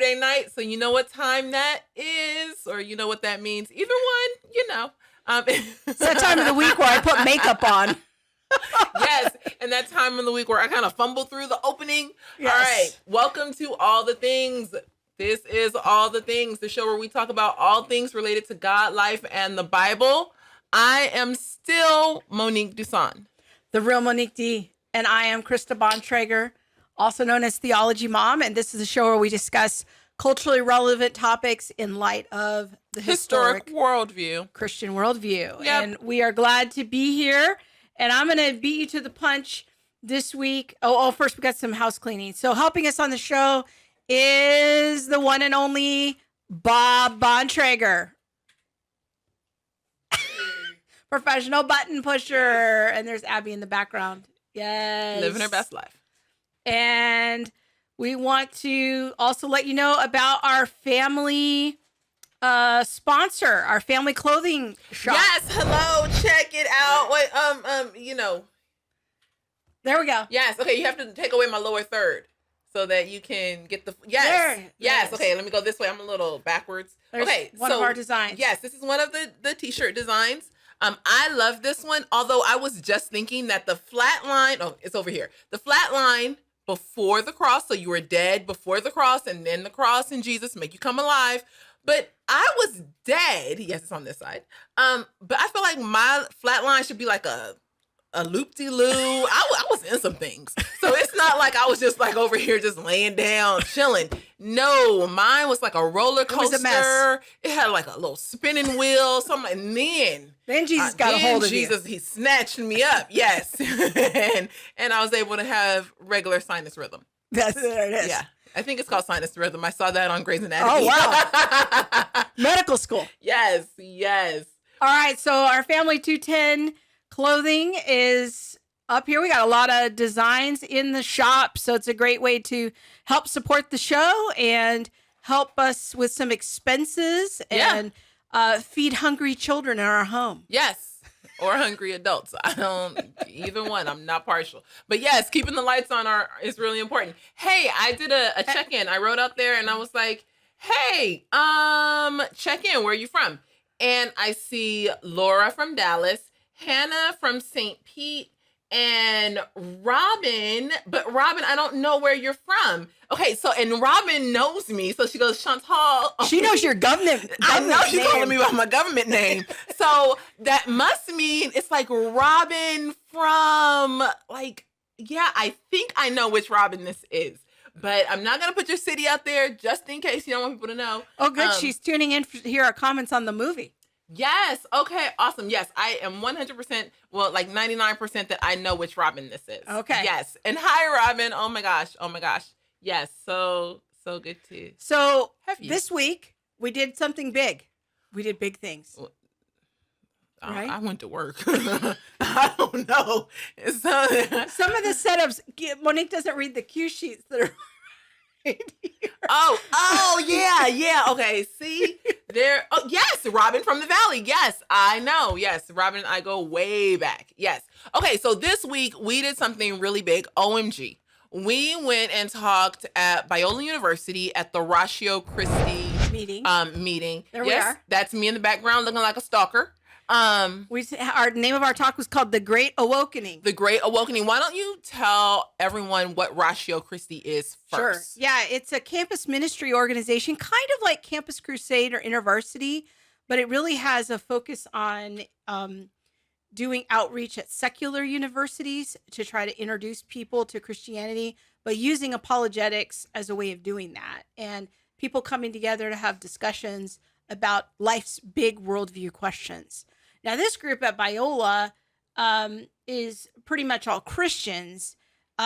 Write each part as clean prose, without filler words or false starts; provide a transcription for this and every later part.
Saturday night, so you know what time that is, or you know what that means. Either one, you know. It's that time of the week where I put makeup on. Yes, and that time of the week where I kind of fumble through the opening. Yes. All right, welcome to All the Things. This is All the Things, the show where we talk about all things related to God, life, and the Bible. I am still Monique Duson. The real Monique D. And I am Krista Bontrager, also known as Theology Mom. And this is a show where we discuss culturally relevant topics in light of the historic worldview. Christian worldview. Yep. And we are glad to be here. And I'm going to beat you to the punch this week. First we got some house cleaning. So helping us on the show is the one and only Bob Bontrager. Professional button pusher. And there's Abby in the background. Yes. Living her best life. And we want to also let you know about our family sponsor, our family clothing shop. Yes, hello, check it out. Wait, There we go. Yes, okay, you have to take away my lower third so that you can get the yes. There. Yes, okay, let me go this way. I'm a little backwards. There's okay, one of our designs. Yes, this is one of the t-shirt designs. I love this one, although I was just thinking that the flat line, it's over here. The flat line before the cross, so you were dead before the cross, and then the cross and Jesus make you come alive. But I was dead. Yes, it's on this side. But I feel like my flat line should be like a loop-de-loo. I was in some things. So it's not like I was just like over here just laying down, chilling. No, mine was like a roller coaster. It was a mess. It had like a little spinning wheel, something. And then Jesus got a hold of you. He snatched me up. Yes. and I was able to have regular sinus rhythm. There it is. Yeah. I think it's called sinus rhythm. I saw that on Grey's Anatomy. Oh, wow. Medical school. Yes. All right. So our Family 210 clothing is up here. We got a lot of designs in the shop. So it's a great way to help support the show and help us with some expenses and feed hungry children in our home. Yes. Or hungry adults. Either one. I'm not partial. But yes, keeping the lights on is really important. Hey, I did a check-in. I wrote out there and I was like, hey, check in. Where are you from? And I see Laura from Dallas, Hannah from St. Pete, and Robin. But Robin, I don't know where you're from. Okay, and Robin knows me. So she goes, Chantal. She knows your government I know she's name. calling me by my government name. So that must mean it's like Robin from I think I know which Robin this is. But I'm not going to put your city out there just in case you don't want people to know. Oh, good. She's tuning in to hear our comments on the movie. Yes. Okay. Awesome. Yes. I am 100%, 99% that I know which Robin this is. Okay. Yes. And hi, Robin. Oh my gosh. Yes. So good to have you. This week we did something big. We did big things. Right? I went to work. I don't know. Some of the setups, Monique doesn't read the cue sheets that are right here. Oh, yeah. Okay, see? There. Oh, yes, Robin from the Valley. Yes, I know. Yes, Robin and I go way back. Yes. Okay, so this week we did something really big. OMG. We went and talked at Biola University at the Ratio Christi meeting. There we are. That's me in the background looking like a stalker. Our name of our talk was called The Great Awakening. The Great Awakening. Why don't you tell everyone what Ratio Christi is first? Sure. Yeah, it's a campus ministry organization, kind of like Campus Crusade or InterVarsity, but it really has a focus on doing outreach at secular universities to try to introduce people to Christianity, but using apologetics as a way of doing that. And people coming together to have discussions about life's big worldview questions. Now, this group at Biola is pretty much all Christians,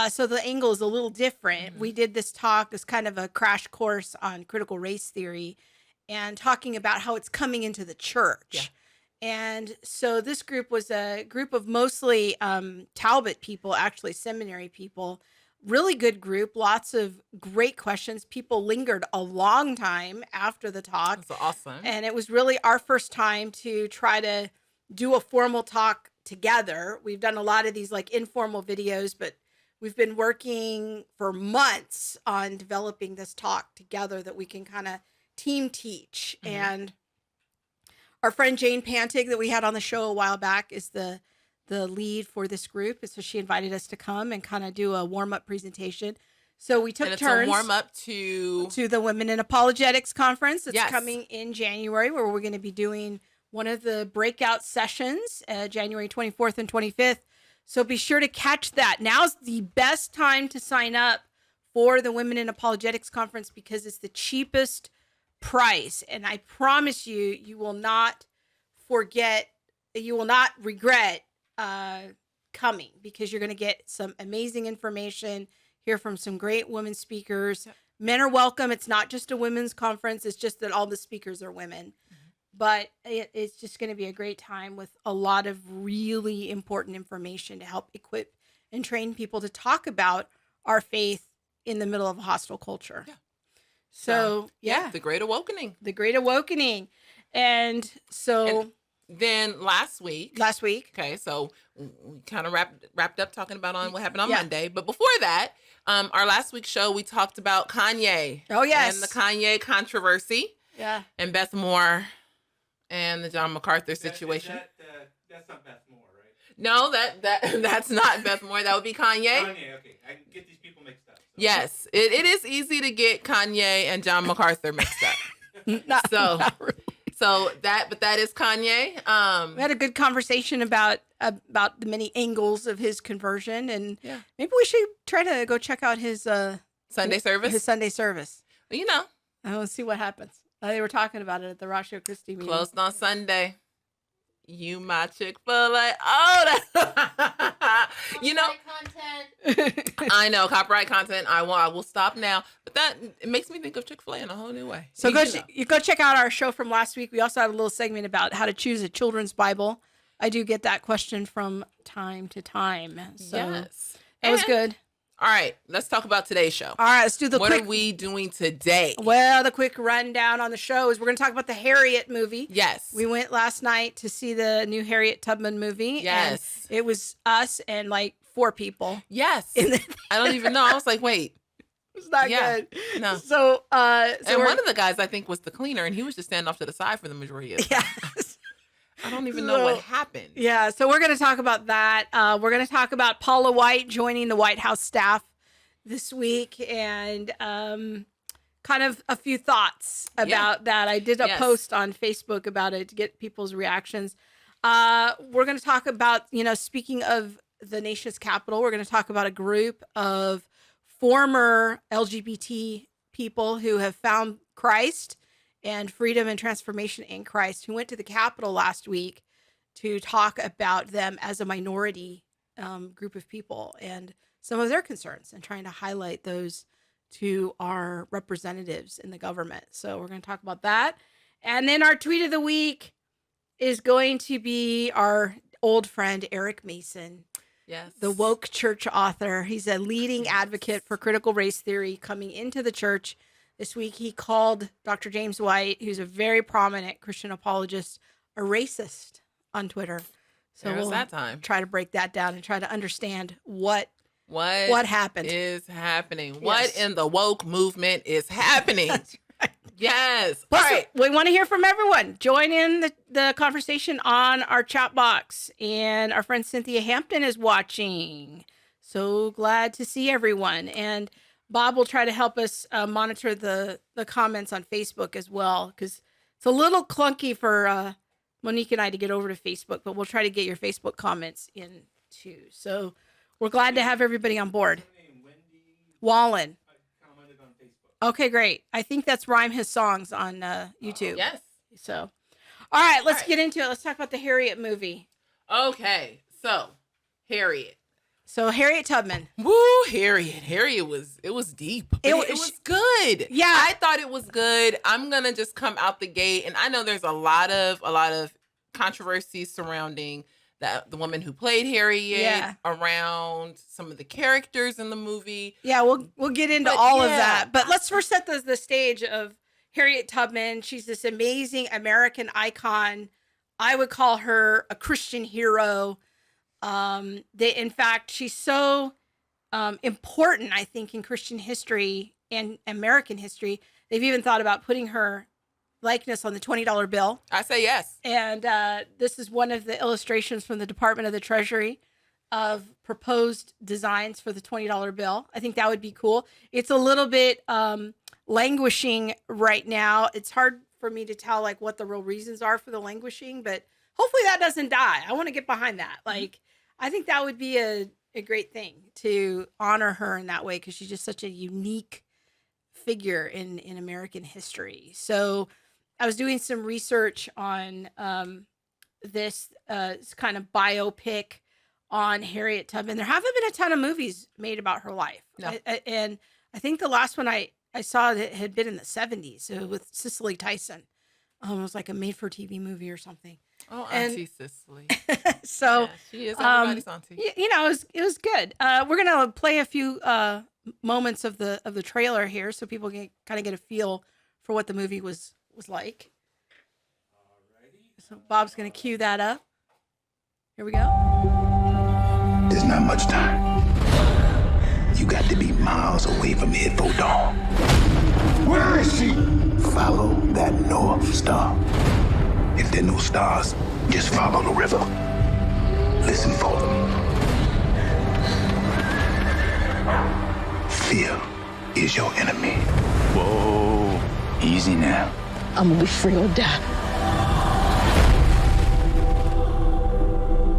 so the angle is a little different. Mm-hmm. We did this talk, this kind of a crash course on critical race theory, and talking about how it's coming into the church. Yeah. And so this group was a group of mostly Talbot people, actually seminary people. Really good group, lots of great questions. People lingered a long time after the talk. That's awesome. And it was really our first time to try to do a formal talk together. We've done a lot of these like informal videos, but we've been working for months on developing this talk together that we can kind of team teach. Mhm. And our friend Jane Pantig that we had on the show a while back is the lead for this group. And so she invited us to come and kind of do a warm-up presentation. So we took And it's turns a warm up to the Women in Apologetics conference that's Yes. coming in January, where we're going to be doing one of the breakout sessions, January 24th and 25th. So be sure to catch that. Now's the best time to sign up for the Women in Apologetics conference because it's the cheapest price. And I promise you, you will not regret coming, because you're going to get some amazing information, hear from some great women speakers. Yep. Men are welcome. It's not just a women's conference. It's just that all the speakers are women. But it's just going to be a great time with a lot of really important information to help equip and train people to talk about our faith in the middle of a hostile culture. Yeah. So, yeah. The Great Awakening. The Great Awakening. And so And then last week. Okay, so we kind of wrapped up talking about what happened on Monday. But before that, our last week's show, we talked about Kanye. Oh, yes. And the Kanye controversy. Yeah. And Beth Moore and the John MacArthur situation. That's not Beth Moore, right? No, that's not Beth Moore. That would be Kanye. Kanye, okay. I can get these people mixed up. So. Yes, it is easy to get Kanye and John MacArthur mixed up. Not really. But that is Kanye. We had a good conversation about the many angles of his conversion, and maybe we should try to go check out his Sunday service. His Sunday service. You know, Let's see what happens. They were talking about it at the Ratio Christi meeting. Closed on Sunday. You my Chick-fil-A. Oh, that, you know, Content. I know, copyright content. I will stop now. But it makes me think of Chick-fil-A in a whole new way. So you go check out our show from last week. We also had a little segment about how to choose a children's Bible. I do get that question from time to time. So yes. That was good. All right, let's talk about today's show. All right, let's do the What quick. are we doing today? Well, the quick rundown on the show is we're going to talk about the Harriet movie. Yes. We went last night to see the new Harriet Tubman movie. Yes. And it was us and like 4 people. Yes. I don't even know. I was like, wait. It's not good. No. So and one of the guys, I think, was the cleaner, and he was just standing off to the side for the majority of it. Yes. I don't even know what happened. Yeah, so we're going to talk about that. We're going to talk about Paula White joining the White House staff this week, and kind of a few thoughts about that. I did a post on Facebook about it to get people's reactions. We're going to talk about, speaking of the nation's capital, we're going to talk about a group of former LGBT people who have found Christ and freedom and transformation in Christ, who went to the Capitol last week to talk about them as a minority group of people and some of their concerns, and trying to highlight those to our representatives in the government. So we're going to talk about that. And then our tweet of the week is going to be our old friend, Eric Mason. Yes. The woke church author. He's a leading advocate for critical race theory coming into the church. This week, he called Dr. James White, who's a very prominent Christian apologist, a racist on Twitter. So There's we'll that time. try to break that down and try to understand what happened. Is happening. Yes. What in the woke movement is happening? That's right. Yes. Plus, All right. we want to hear from everyone. Join in the conversation on our chat box. And our friend Cynthia Hampton is watching. So glad to see everyone. And Bob will try to help us monitor the comments on Facebook as well, because it's a little clunky for Monique and I to get over to Facebook, but we'll try to get your Facebook comments in too. So we're glad to have everybody on board. Wallen. Commented on Facebook. Okay, great. I think that's Rhyme His Songs on YouTube. Yes. So, all right, let's get into it. Let's talk about the Harriet movie. Okay. So, Harriet. So, Harriet Tubman. Woo, Harriet. It was deep. It was good. Yeah. I thought it was good. I'm going to just come out the gate. And I know there's a lot of controversy surrounding the woman who played Harriet, around some of the characters in the movie. Yeah, we'll get into all of that. But let's first set the stage of Harriet Tubman. She's this amazing American icon. I would call her a Christian hero. In fact, she's so important, I think, in Christian history and American history. They've even thought about putting her likeness on the $20 bill. I say yes. And this is one of the illustrations from the Department of the Treasury of proposed designs for the $20 bill. I think that would be cool. It's a little bit languishing right now. It's hard for me to tell like what the real reasons are for the languishing, but hopefully that doesn't die. I want to get behind that. Like, I think that would be a great thing to honor her in that way, because she's just such a unique figure in American history. So I was doing some research on this kind of biopic on Harriet Tubman. There haven't been a ton of movies made about her life. No. And I think the last one I saw that had been in the 70s with Cicely Tyson. It was like a made-for-TV movie or something. Oh, Auntie Cicely. So yeah, she is everybody's auntie. You know, it was good. We're gonna play a few moments of the trailer here, so people can kind of get a feel for what the movie was like. So Bob's gonna cue that up. Here we go. There's not much time. You got to be miles away from here for dawn. Where is she? Follow that North Star. If there are no stars, just follow the river. Listen for them. Fear is your enemy. Whoa, easy now. I'm gonna be free or die.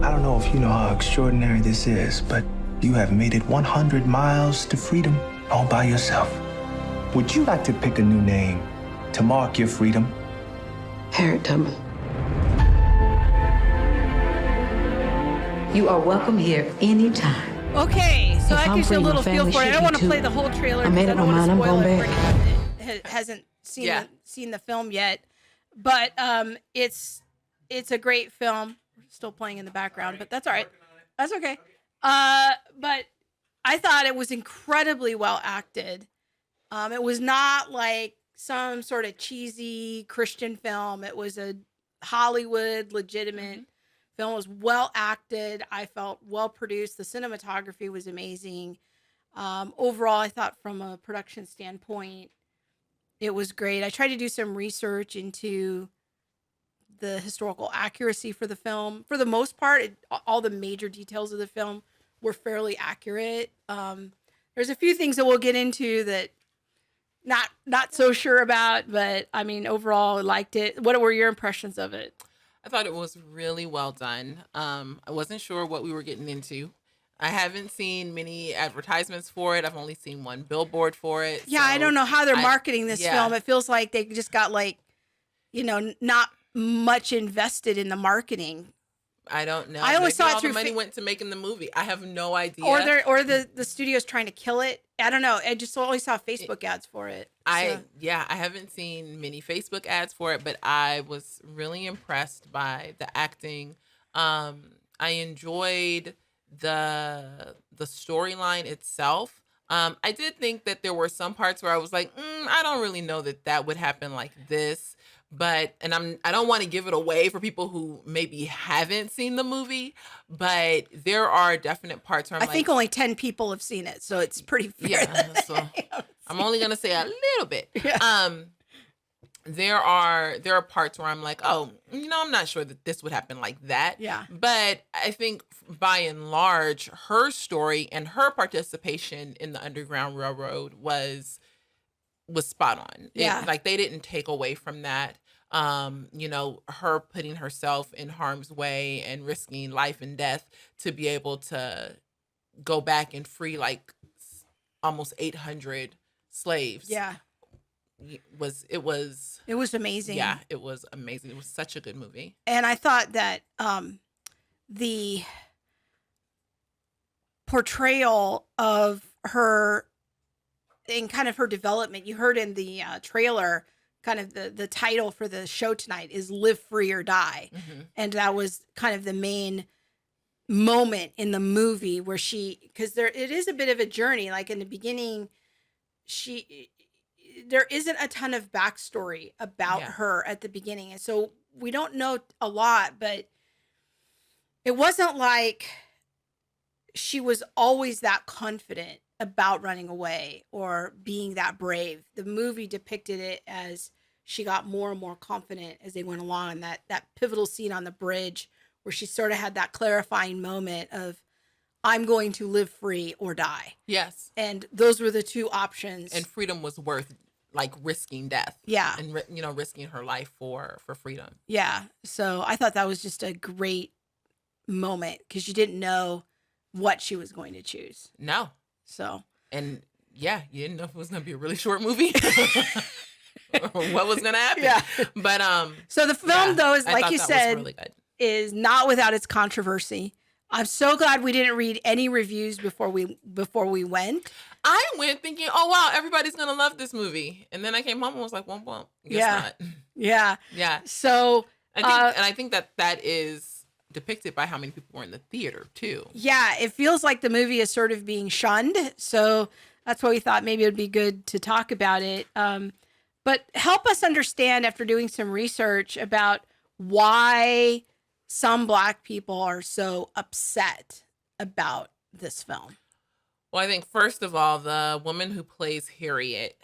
I don't know if you know how extraordinary this is, but you have made it 100 miles to freedom all by yourself. Would you like to pick a new name to mark your freedom? Harriet Tubman. You are welcome here anytime. Okay, so If that I'm gives you a free, my little feel family for it. I should don't be want to too. play the whole trailer. I made because up my mind, I'm spoil going it back. for anyone that hasn't seen the film yet. But it's a great film. We're still playing in the background, but that's all right. That's okay. But I thought it was incredibly well acted. It was not like some sort of cheesy Christian film. It was a Hollywood legitimate film. It was well acted. I felt well produced. The cinematography was amazing. Overall, I thought from a production standpoint, it was great. I tried to do some research into the historical accuracy for the film. For the most part, all the major details of the film were fairly accurate. There's a few things that we'll get into that not so sure about, but I mean, overall, I liked it. What were your impressions of it? I thought it was really well done. I wasn't sure what we were getting into. I haven't seen many advertisements for it. I've only seen one billboard for it. Yeah, so I don't know how they're marketing this film. It feels like they just got not much invested in the marketing. I don't know. I only Maybeall all through the money went to making the movie. I have no idea. Or the studio's trying to kill it. I don't know. I just only saw Facebook ads for it. I haven't seen many Facebook ads for it, but I was really impressed by the acting. I enjoyed the storyline itself. I did think that there were some parts where I was like, I don't really know that would happen like this. But I don't want to give it away for people who maybe haven't seen the movie, but there are definite parts where I think only 10 people have seen it, so it's pretty fair. Yeah, so I'm only gonna say a little bit. Yeah. There are parts where I'm like, oh, I'm not sure that this would happen like that. Yeah. But I think by and large, her story and her participation in the Underground Railroad was spot on. Yeah. Like they didn't take away from that. Her putting herself in harm's way and risking life and death to be able to go back and free like almost 800 slaves. Yeah. It was amazing. Yeah, it was amazing. It was such a good movie. And I thought that the portrayal of her in kind of her development, you heard in the trailer, kind of the title for the show tonight is Live Free or Die. Mm-hmm. And that was kind of the main moment in the movie where because it is a bit of a journey. Like in the beginning, there isn't a ton of backstory about her at the beginning. And so we don't know a lot, but it wasn't like she was always that confident about running away or being that brave. The movie depicted it as she got more and more confident as they went along. And that pivotal scene on the bridge where she sort of had that clarifying moment of, I'm going to live free or die. Yes. And those were the two options. And freedom was worth like risking death. Yeah. And, risking her life for freedom. Yeah. So I thought that was just a great moment because you didn't know what she was going to choose. No. So. And yeah, you didn't know if it was going to be a really short movie. Or what was going to happen. Yeah. But so the film though is like you said really good. Is not without its controversy. I'm so glad we didn't read any reviews before we went. I went thinking, oh wow, everybody's gonna love this movie, and then I came home and was like, well, guess not. Yeah. So I think that is depicted by how many people were in the theater too. Yeah, it feels like the movie is sort of being shunned. So that's why we thought maybe it would be good to talk about it. But help us understand after doing some research about why some Black people are so upset about this film. Well, I think first of all, the woman who plays Harriet,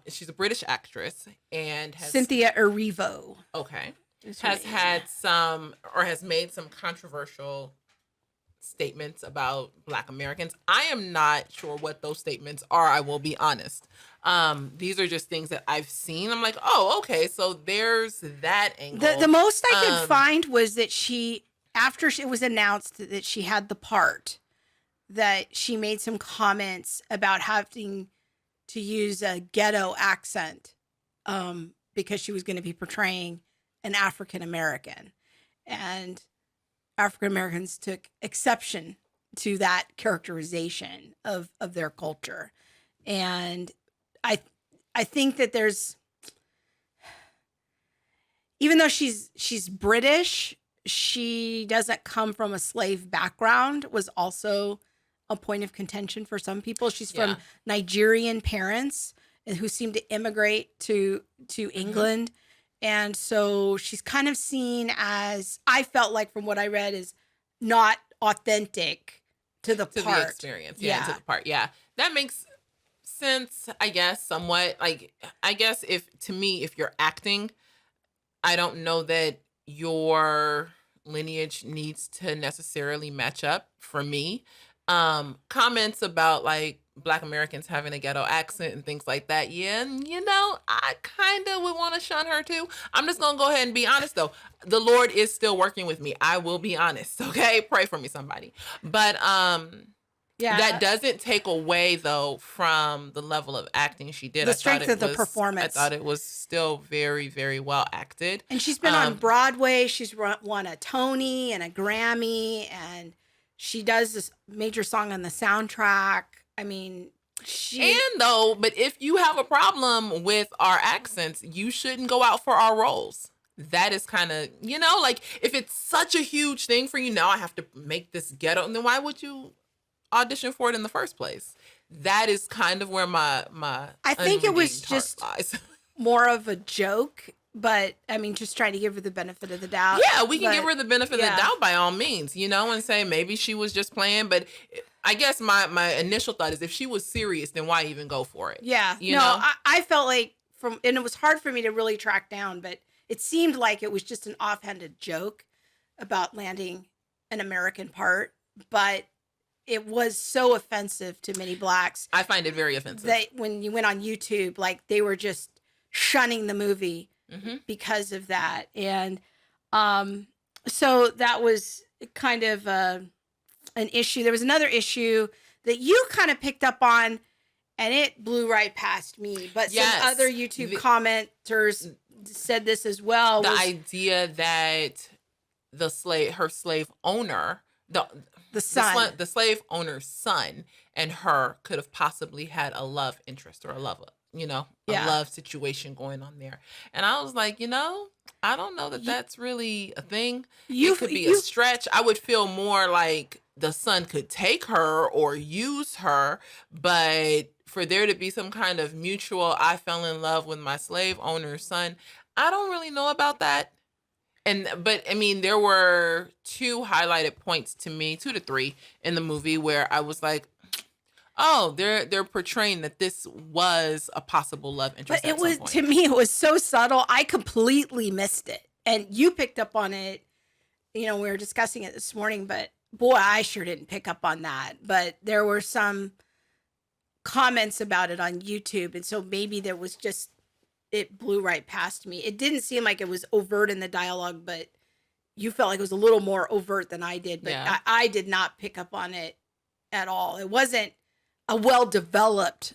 she's a British actress and has Cynthia Erivo. Okay. Has made some controversial statements about Black Americans. I am not sure what those statements are. I will be honest. These are just things that I've seen. I'm like, oh, okay. So there's that angle. The most I could find was that after it was announced that she had the part, that she made some comments about having to use a ghetto accent because she was going to be portraying an African American, and African Americans took exception to that characterization of their culture. And I think that there's, even though she's British, she doesn't come from a slave background, was also a point of contention for some people. She's from Nigerian parents who seem to immigrate to England. And so she's kind of seen as, I felt like from what I read, is not authentic to the experience. Yeah, to the part. Yeah. That makes sense, I guess, somewhat. Like, I guess if you're acting, I don't know that your lineage needs to necessarily match up for me. Comments about like Black Americans having a ghetto accent and things like that. Yeah, and I kind of would want to shun her too. I'm just going to go ahead and be honest though. The Lord is still working with me. I will be honest. Okay. Pray for me, somebody. But, that doesn't take away though from the level of acting she did. The strength of the performance. I thought it was still very, very well acted. And she's been on Broadway. She's won a Tony and a Grammy, and she does this major song on the soundtrack. I mean, but if you have a problem with our accents, you shouldn't go out for our roles. That is kind of, like if it's such a huge thing for you, now I have to make this ghetto, and then why would you audition for it in the first place? That is kind of where my I think it was just lies. More of a joke, but I mean, just trying to give her the benefit of the doubt. Yeah, we can give her the benefit of the doubt by all means, and say maybe she was just playing. But I guess my initial thought is if she was serious, then why even go for it? Yeah. I felt like and it was hard for me to really track down, but it seemed like it was just an offhanded joke about landing an American part, but it was so offensive to many Blacks. I find it very offensive. That when you went on YouTube, like they were just shunning the movie because of that. And so that was kind of an issue. There was another issue that you kind of picked up on, and it blew right past me. But some other YouTube commenters said this as well. The idea that her slave owner, the slave owner's son and her could have possibly had a love interest or a love situation going on there. And I was like, I don't know that that's really a thing. It could be a stretch. I would feel more like the son could take her or use her, but for there to be some kind of mutual, I fell in love with my slave owner's son, I don't really know about that. But I mean, there were 2 highlighted points to me, 2 to 3 in the movie where I was like, oh, they're portraying that this was a possible love interest. But it at some was, point. to me, it was so subtle. I completely missed it. And you picked up on it. You know, we were discussing it this morning, but boy, I sure didn't pick up on that. But there were some comments about it on YouTube. And so maybe there was just, it blew right past me. It didn't seem like it was overt in the dialogue, but you felt like it was a little more overt than I did. But Yeah. I did not pick up on it at all. It wasn't a well-developed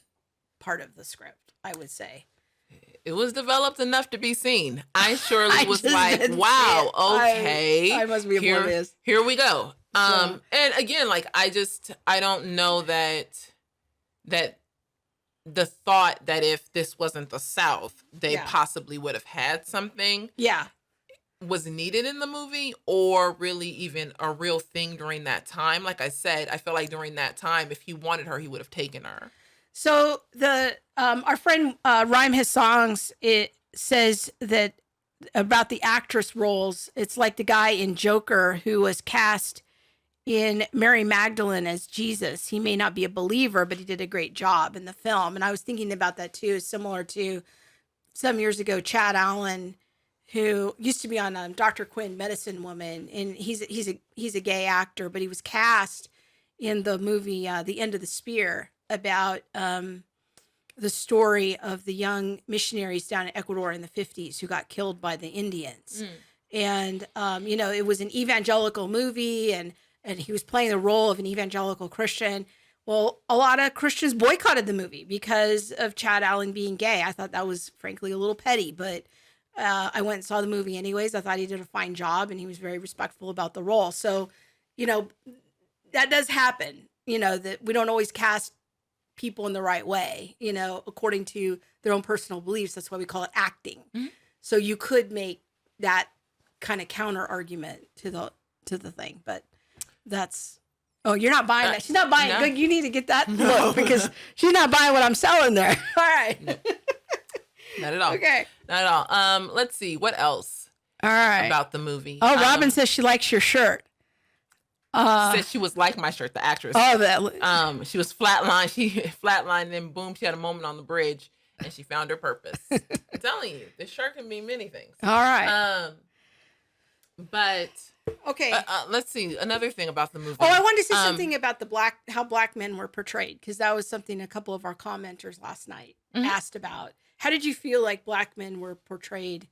part of the script, I would say. It was developed enough to be seen. I surely I was just like, didn't see wow, it. okay. I must be oblivious. Here we go. So- And again, like I don't know that the thought that if this wasn't the South, they Yeah. possibly would have had something Yeah. was needed in the movie, or really even a real thing during that time. Like I said, I feel like during that time, if he wanted her, he would have taken her. So the our friend Rhyme His Songs, it says that about the actress roles, it's like the guy in Joker who was cast in Mary Magdalene as Jesus. He may not be a believer, but he did a great job in the film. And I was thinking about that too, similar to some years ago, Chad Allen, who used to be on Dr. Quinn, Medicine Woman, and he's a gay actor, but he was cast in the movie The End of the Spear, about the story of the young missionaries down in Ecuador in the 50s who got killed by the Indians. And, you know, it was an evangelical movie, and he was playing the role of an evangelical Christian. Well, a lot of Christians boycotted the movie because of Chad Allen being gay. I thought that was, frankly, a little petty, but I went and saw the movie anyways. I thought he did a fine job, and he was very respectful about the role. So, you know, that does happen, you know, that we don't always cast people in the right way, you know, according to their own personal beliefs. That's why we call it acting. Mm-hmm. So you could make that kind of counter argument to the thing, but that's, oh, you're not buying that. She's not buying no. Good. You need to get that look, because she's not buying what I'm selling there. All right. Not at all. Okay. Not at all. Let's see what else All right. about the movie. Oh, Robin says she likes your shirt. Said she was like my shirt, the actress. Oh, that. She was flatlined. She flatlined, and boom, she had a moment on the bridge, and she found her purpose. I'm telling you, this shirt can mean many things. All right. But Okay. let's see another thing about the movie. Oh, I wanted to say something about how black men were portrayed, because that was something a couple of our commenters last night asked about. How did you feel like black men were portrayed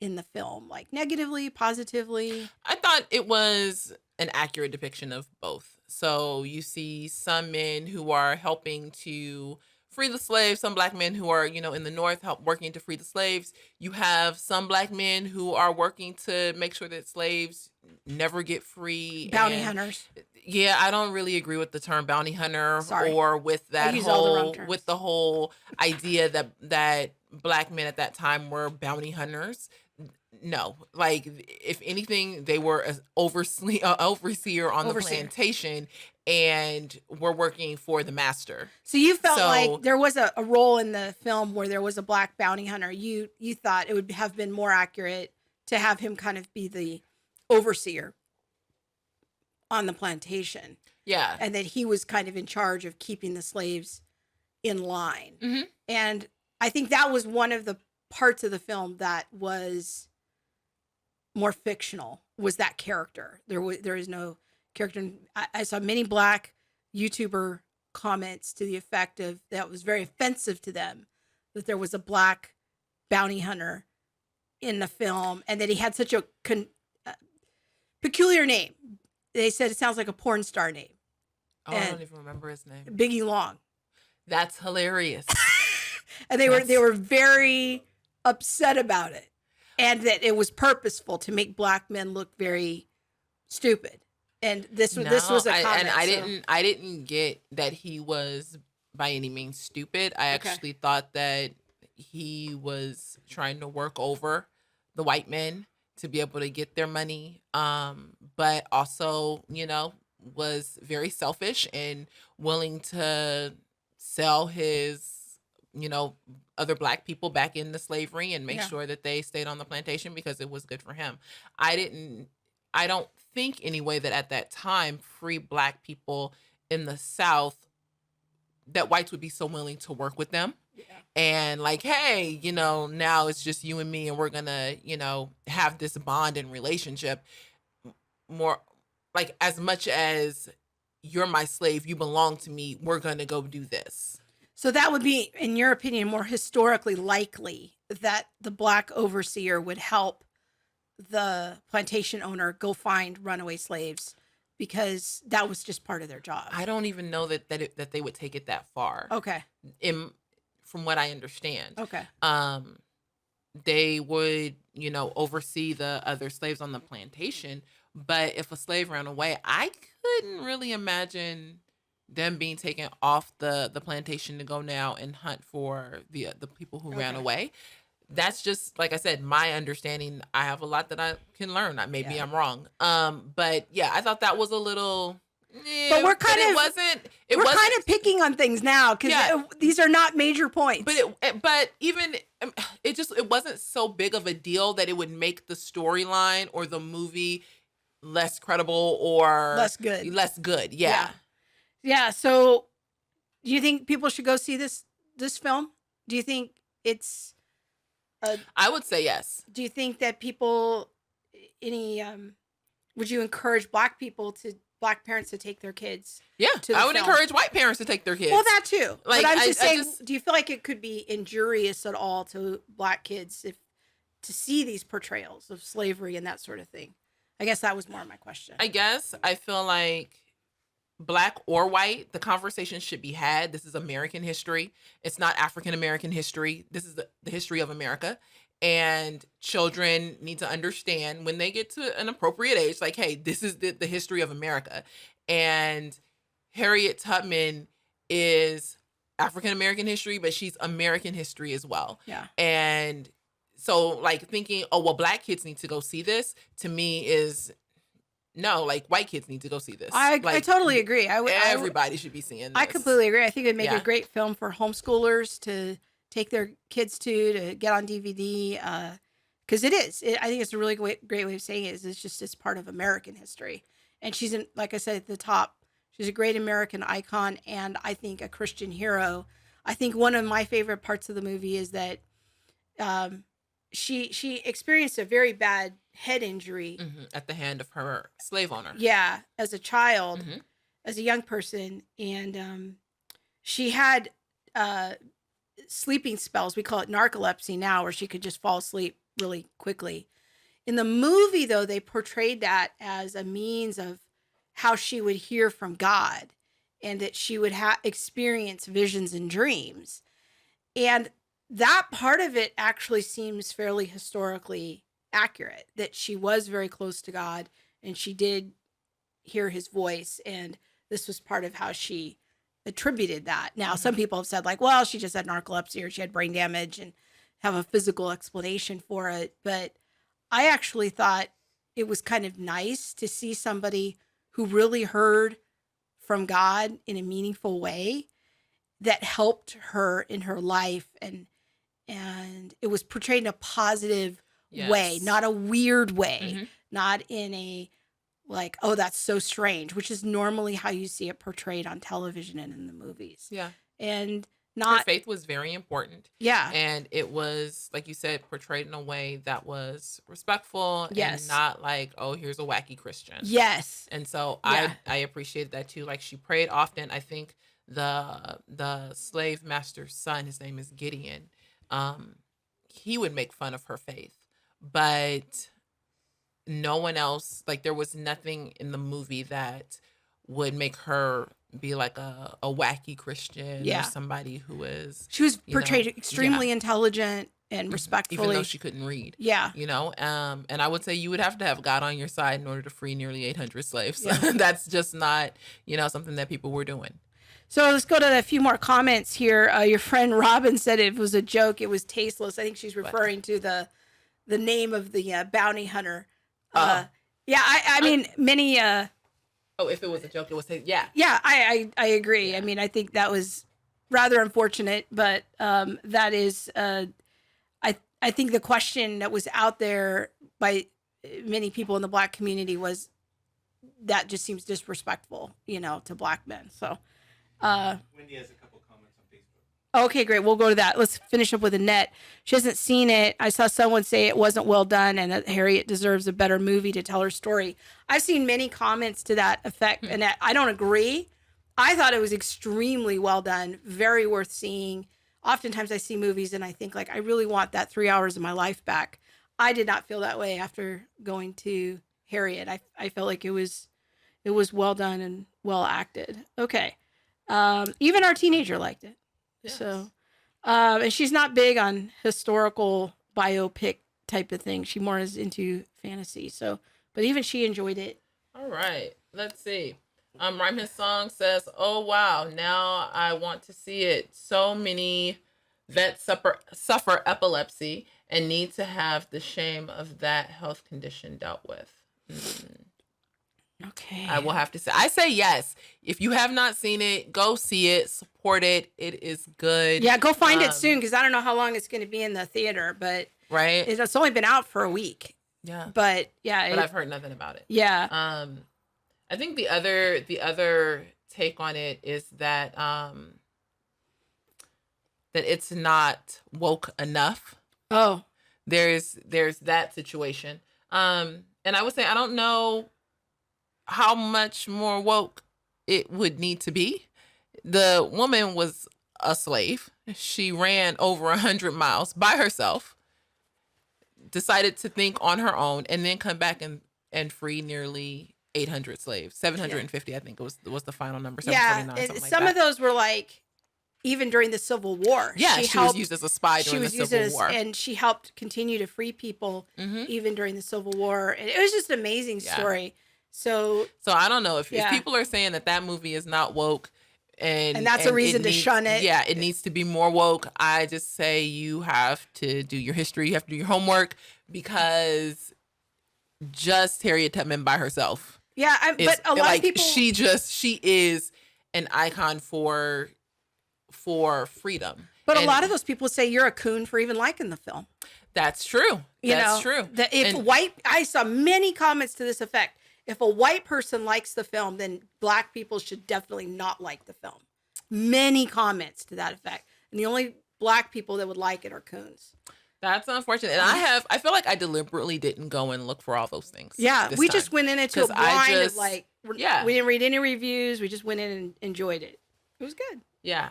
in the film? Like negatively, positively? I thought it was an accurate depiction of both. So you see some men who are helping to free the slaves, some black men who are, you know, in the North working to free the slaves. You have some black men who are working to make sure that slaves never get free. Bounty hunters. Yeah, I don't really agree with the term bounty hunter. Sorry. Or with that use all the wrong terms. with the whole idea that black men at that time were bounty hunters. No, like if anything, they were an overseer on the plantation and were working for the master. So you felt like there was a role in the film where there was a black bounty hunter. You thought it would have been more accurate to have him kind of be the overseer on the plantation. Yeah. And that he was kind of in charge of keeping the slaves in line. Mm-hmm. And I think that was one of the parts of the film that was more fictional, was that character. There is no character. I saw many black YouTuber comments to the effect of that was very offensive to them, that there was a black bounty hunter in the film, and that he had such a peculiar name. They said it sounds like a porn star name. Oh, I don't even remember his name. Biggie Long. That's hilarious. And they were very upset about it, and that it was purposeful to make black men look very stupid. And this was a comment. I didn't get that he was by any means stupid. I actually thought that he was trying to work over the white men to be able to get their money, but also, you know, was very selfish and willing to sell his other black people back into slavery and make Yeah. sure that they stayed on the plantation because it was good for him. I don't think anyway that at that time, free black people in the South, that whites would be so willing to work with them. Yeah. And like, hey, now it's just you and me and we're going to, have this bond and relationship more like as much as you're my slave, you belong to me, we're going to go do this. So that would be, in your opinion, more historically likely that the black overseer would help the plantation owner go find runaway slaves because that was just part of their job. I don't even know that they would take it that far. Okay. From what I understand. Okay. They would, oversee the other slaves on the plantation. But if a slave ran away, I couldn't really imagine them being taken off the plantation to go now and hunt for the people who ran away. That's just, like I said, my understanding. I have a lot that I can learn. Maybe I'm wrong. But yeah, I thought that was a little. But we're kind of picking on things now because these are not major points. But even it wasn't so big of a deal that it would make the storyline or the movie less credible or less good. Yeah. Yeah. So, do you think people should go see this film? Do you think it's? I would say yes. Do you think that people, would you encourage black parents to take their kids? Yeah, I would encourage white parents to take their kids. Well, that too. Like, but I'm just saying, do you feel like it could be injurious at all to black kids to see these portrayals of slavery and that sort of thing? I guess that was more my question. I feel like black or white, the conversation should be had. This is American history. It's not African American history. This is the history of America. And children need to understand when they get to an appropriate age, like, hey, this is the history of America. And Harriet Tubman is African American history, but she's American history as well. Yeah. And so like thinking, oh, well, black kids need to go see this, to me is no, like white kids need to go see this. I totally agree. Everybody should be seeing this. I completely agree. I think it'd make a great film for homeschoolers to take their kids to get on DVD. Because it is. I think it's a really great way of saying it. It's part of American history. And she's, like I said, at the top. She's a great American icon and I think a Christian hero. I think one of my favorite parts of the movie is that she experienced a very bad head injury at the hand of her slave owner. Yeah, as a child, as a young person, and she had sleeping spells. We call it narcolepsy now, where she could just fall asleep really quickly. In the movie, though, they portrayed that as a means of how she would hear from God, and that she would experience visions and dreams, and that part of it actually seems fairly historically accurate, that she was very close to God and she did hear his voice. And this was part of how she attributed that. Now, some people have said like, well, she just had narcolepsy or she had brain damage and have a physical explanation for it. But I actually thought it was kind of nice to see somebody who really heard from God in a meaningful way that helped her in her life. And it was portrayed in a positive way, not a weird way, not in a like, oh, that's so strange, which is normally how you see it portrayed on television and in the movies. Yeah. And not her faith was very important. Yeah. And it was, like you said, portrayed in a way that was respectful and not like, oh, here's a wacky Christian. Yes. And so I appreciate that too. Like she prayed often. I think the slave master's son, his name is Gideon, he would make fun of her faith, but no one else, like there was nothing in the movie that would make her be like a wacky Christian or somebody who is. She was portrayed extremely intelligent and respectfully. Even though she couldn't read. Yeah. And I would say you would have to have God on your side in order to free nearly 800 slaves. Yeah. That's just not, something that people were doing. So let's go to a few more comments here. Your friend Robin said it was a joke. It was tasteless. I think she's referring to the name of the bounty hunter. I mean, many. If it was a joke, it was yeah. Yeah, I agree. Yeah. I mean, I think that was rather unfortunate, but that is, I think the question that was out there by many people in the Black community was that just seems disrespectful, to Black men. So, Wendy has a couple comments on Facebook. okay, great. We'll go to that. Let's finish up with Annette. She hasn't seen it. I saw someone say it wasn't well done and that Harriet deserves a better movie to tell her story. I've seen many comments to that effect, Annette. I don't agree. I thought it was extremely well done, very worth seeing. Oftentimes I see movies and I think I really want that 3 hours of my life back. I did not feel that way after going to Harriet. I felt like it was well done and well acted. Okay. Even our teenager liked it. Yes. So, and she's not big on historical biopic type of thing. She more is into fantasy. So, but even she enjoyed it. All right. Let's see. Rhyme His Song says, "Oh wow, now I want to see it. So many vets suffer epilepsy and need to have the shame of that health condition dealt with." Okay. I will have to say, I say yes. If you have not seen it, go see it, support it. It is good. Yeah, go find it soon because I don't know how long it's going to be in the theater, but right, it's only been out for a week. Yeah, but yeah, but I've heard nothing about it. Yeah. I think the other take on it is that that it's not woke enough. Oh, there's that situation. And I would say I don't know how much more woke it would need to be. The woman was a slave. She ran over 100 miles by herself, decided to think on her own, and then come back and free nearly 800 slaves. 750, I think it was the final number. 749, some of those were even during the Civil War. Yeah, she was used as a spy during the Civil War. And she helped continue to free people even during the Civil War. And it was just an amazing story. So I don't know if people are saying that movie is not woke and that's a reason to shun it. Yeah, it needs to be more woke. I just say you have to do your history. You have to do your homework because just Harriet Tubman by herself. Yeah, but a lot of people. She is an icon for freedom. But a lot of those people say you're a coon for even liking the film. That's true. That's true. I saw many comments to this effect. If a white person likes the film, then Black people should definitely not like the film. Many comments to that effect. And the only Black people that would like it are coons. That's unfortunate. And I feel like I deliberately didn't go and look for all those things. Yeah, we just went into a blind of we didn't read any reviews. We just went in and enjoyed it. It was good. Yeah,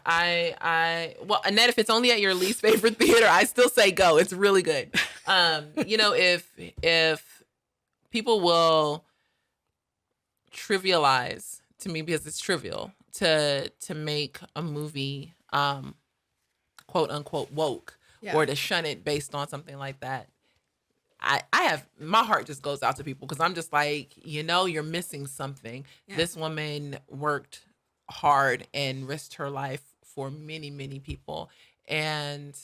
well, Annette, if it's only at your least favorite theater, I still say go. It's really good. If people will trivialize to me because it's trivial to make a movie quote unquote woke or to shun it based on something like that, I have my heart just goes out to people because I'm just like, you're missing something. This woman worked hard and risked her life for many, many people, and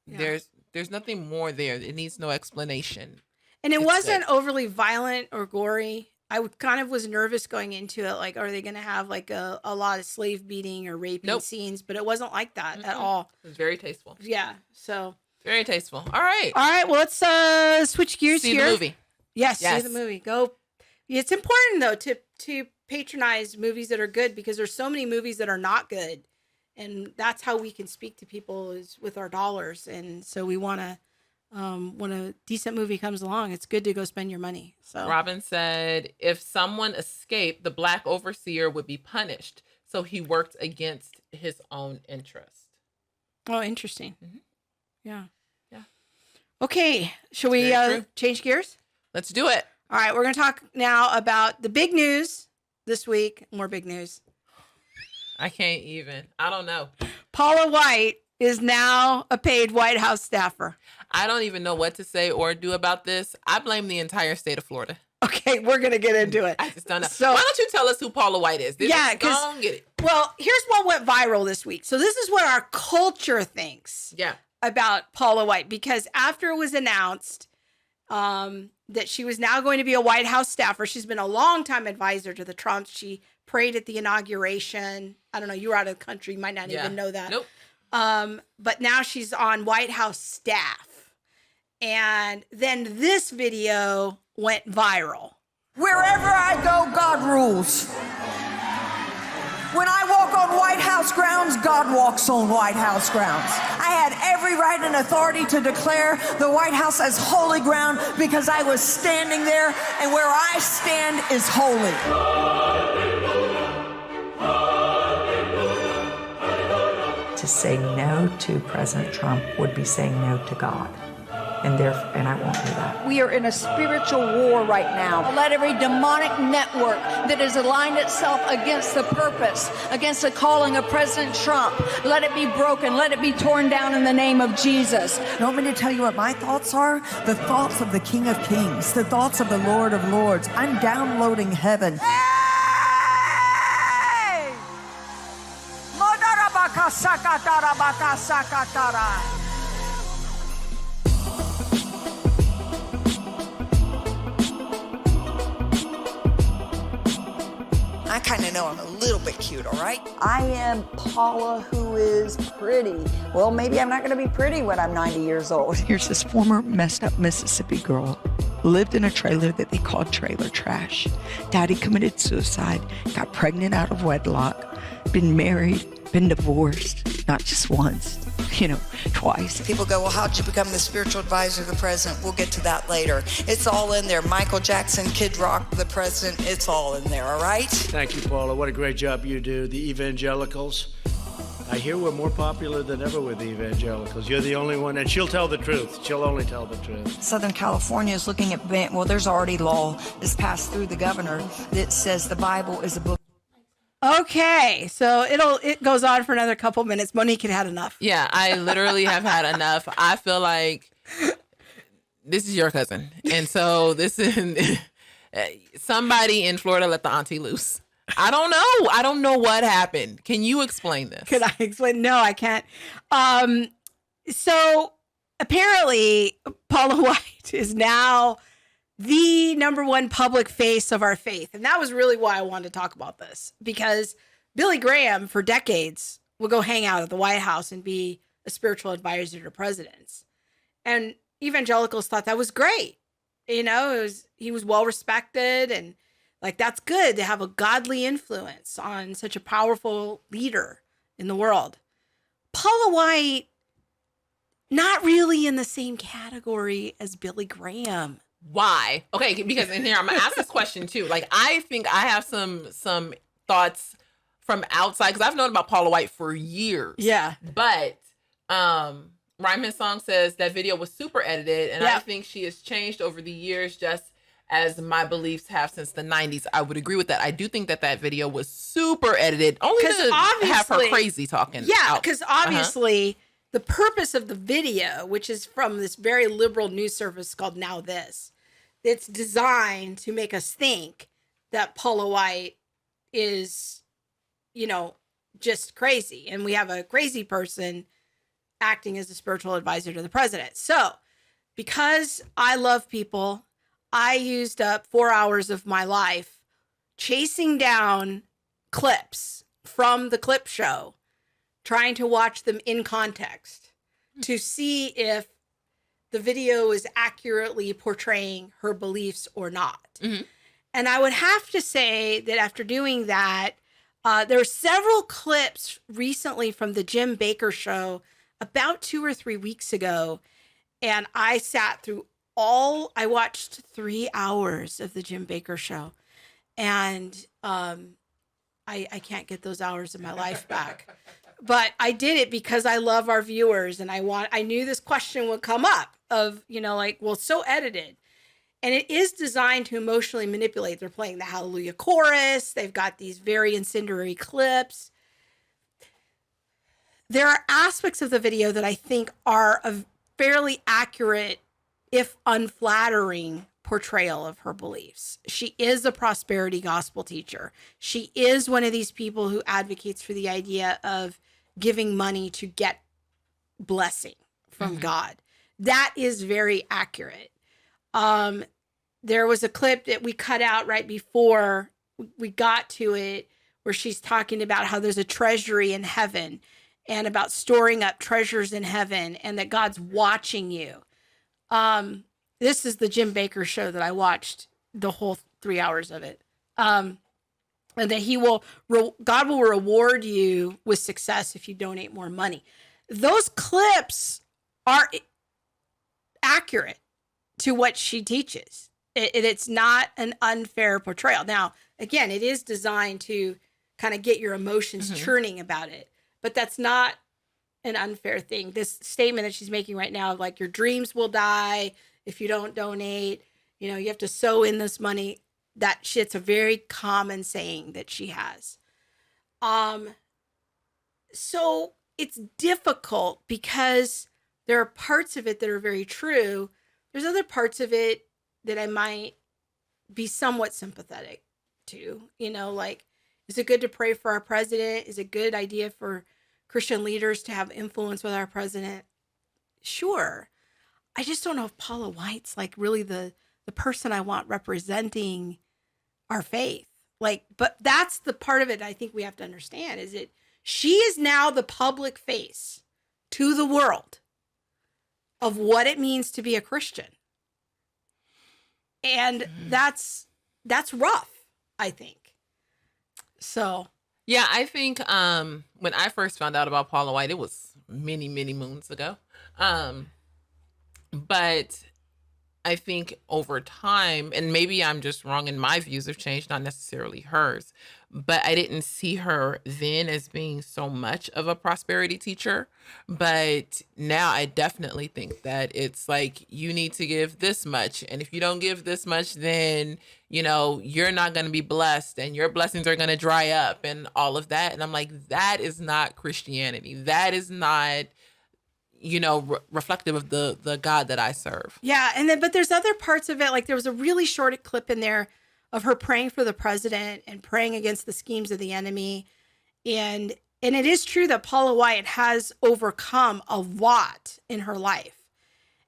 there's nothing more there. It needs no explanation. And it wasn't overly violent or gory. I kind of was nervous going into it. Are they going to have a lot of slave beating or raping scenes? But it wasn't like that at all. It was very tasteful. Yeah. So very tasteful. All right. Well, let's switch gears here. See the movie. Yes. See the movie. Go. It's important though to patronize movies that are good because there's so many movies that are not good, and that's how we can speak to people is with our dollars. And so we want to. When a decent movie comes along, it's good to go spend your money. So Robin said, if someone escaped, the Black overseer would be punished. So he worked against his own interest. Oh, interesting. Mm-hmm. Yeah. Okay. Should we change gears? Let's do it. All right. We're going to talk now about the big news this week. More big news. I can't even. I don't know. Paula White is now a paid White House staffer. I don't even know what to say or do about this. I blame the entire state of Florida. Okay, we're going to get into it. I just don't know. So, why don't you tell us who Paula White is? Because, get it. Well, here's what went viral this week. So this is what our culture thinks about Paula White. Because after it was announced, that she was now going to be a White House staffer. She's been a longtime advisor to the Trumps. She prayed at the inauguration. I don't know, you were out of the country, you might not even know that. Nope. But now she's on White House staff. And then this video went viral. Wherever I go, God rules. When I walk on White House grounds, God walks on White House grounds. I had every right and authority to declare the White House as holy ground because I was standing there, and where I stand is holy. To say no to President Trump would be saying no to God. And I won't do that. We are in a spiritual war right now. Let every demonic network that has aligned itself against the purpose, against the calling of President Trump, let it be broken, let it be torn down in the name of Jesus. You want me to tell you what my thoughts are? The thoughts of the King of Kings, the thoughts of the Lord of Lords. I'm downloading heaven. Hey! I kind of know I'm a little bit cute, all right? I am Paula, who is pretty. Well, maybe I'm not going to be pretty when I'm 90 years old. Here's this former messed up Mississippi girl, lived in a trailer that they called trailer trash. Daddy committed suicide, got pregnant out of wedlock, been married, been divorced, not just once, twice. People go, well, how'd you become the spiritual advisor to the president? We'll get to that later. It's all in there. Michael Jackson, Kid Rock, the president, it's all in there, all right? Thank you, Paula. What a great job you do. The evangelicals. I hear we're more popular than ever with the evangelicals. You're the only one, and she'll tell the truth. She'll only tell the truth. Southern California is looking at, there's already law that's passed through the governor that says the Bible is a book. Okay, so it goes on for another couple minutes. Monique had enough. Yeah, I literally have had enough. I feel like this is your cousin. And so this is somebody in Florida let the auntie loose. I don't know. I don't know what happened. Can you explain this? Could I explain? No, I can't. So apparently Paula White is now the number one public face of our faith. And that was really why I wanted to talk about this, because Billy Graham for decades would go hang out at the White House and be a spiritual advisor to presidents. And evangelicals thought that was great. He was well respected, and like, that's good to have a godly influence on such a powerful leader in the world. Paula White, not really in the same category as Billy Graham. Why? Okay, because in here I'm gonna ask this question too. Like, I think I have some thoughts from outside, because I've known about Paula White for years. Yeah. But Rhyme Song says that video was super edited, and I think she has changed over the years, just as my beliefs have since the 90s. I would agree with that. I do think that video was super edited, only to have her crazy talking. Yeah, because obviously the purpose of the video, which is from this very liberal news service called Now This, it's designed to make us think that Paula White is, just crazy. And we have a crazy person acting as a spiritual advisor to the president. So because I love people, I used up 4 hours of my life chasing down clips from the clip show, trying to watch them in context to see if the video is accurately portraying her beliefs or not. Mm-hmm. And I would have to say that after doing that, there are several clips recently from the Jim Bakker show about 2 or 3 weeks ago. And I sat through I watched 3 hours of the Jim Bakker show. And I can't get those hours of my life back. But I did it because I love our viewers, and I knew this question would come up of, it's so edited. And it is designed to emotionally manipulate. They're playing the Hallelujah chorus. They've got these very incendiary clips. There are aspects of the video that I think are a fairly accurate, if unflattering, portrayal of her beliefs. She is a prosperity gospel teacher. She is one of these people who advocates for the idea of giving money to get blessing from God. That is very accurate. There was a clip that we cut out right before we got to it where she's talking about how there's a treasury in heaven and about storing up treasures in heaven and that God's watching you. This is the Jim Bakker show that I watched the whole 3 hours of it. And that God will reward you with success if you donate more money. Those clips are accurate to what she teaches. It's not an unfair portrayal. Now, again, it is designed to kind of get your emotions churning about it, but that's not an unfair thing. This statement that she's making right now, like your dreams will die if you don't donate, you have to sow in this money. That shit's a very common saying that she has. So it's difficult because there are parts of it that are very true. There's other parts of it that I might be somewhat sympathetic to, like, is it good to pray for our president? Is it a good idea for Christian leaders to have influence with our president? Sure. I just don't know if Paula White's like really the person I want representing our faith. Like, but that's the part of it I think we have to understand is she is now the public face to the world of what it means to be a Christian. And that's rough, I think. So, yeah, I think when I first found out about Paula White, it was many, many moons ago. But I think over time, and maybe I'm just wrong and my views have changed, not necessarily hers, but I didn't see her then as being so much of a prosperity teacher. But now I definitely think that it's like, you need to give this much. And if you don't give this much, then, you're not going to be blessed and your blessings are going to dry up and all of that. And I'm like, that is not Christianity. That is not, reflective of the God that I serve. Yeah. But there's other parts of it. Like there was a really short clip in there of her praying for the president and praying against the schemes of the enemy. And it is true that Paula White has overcome a lot in her life.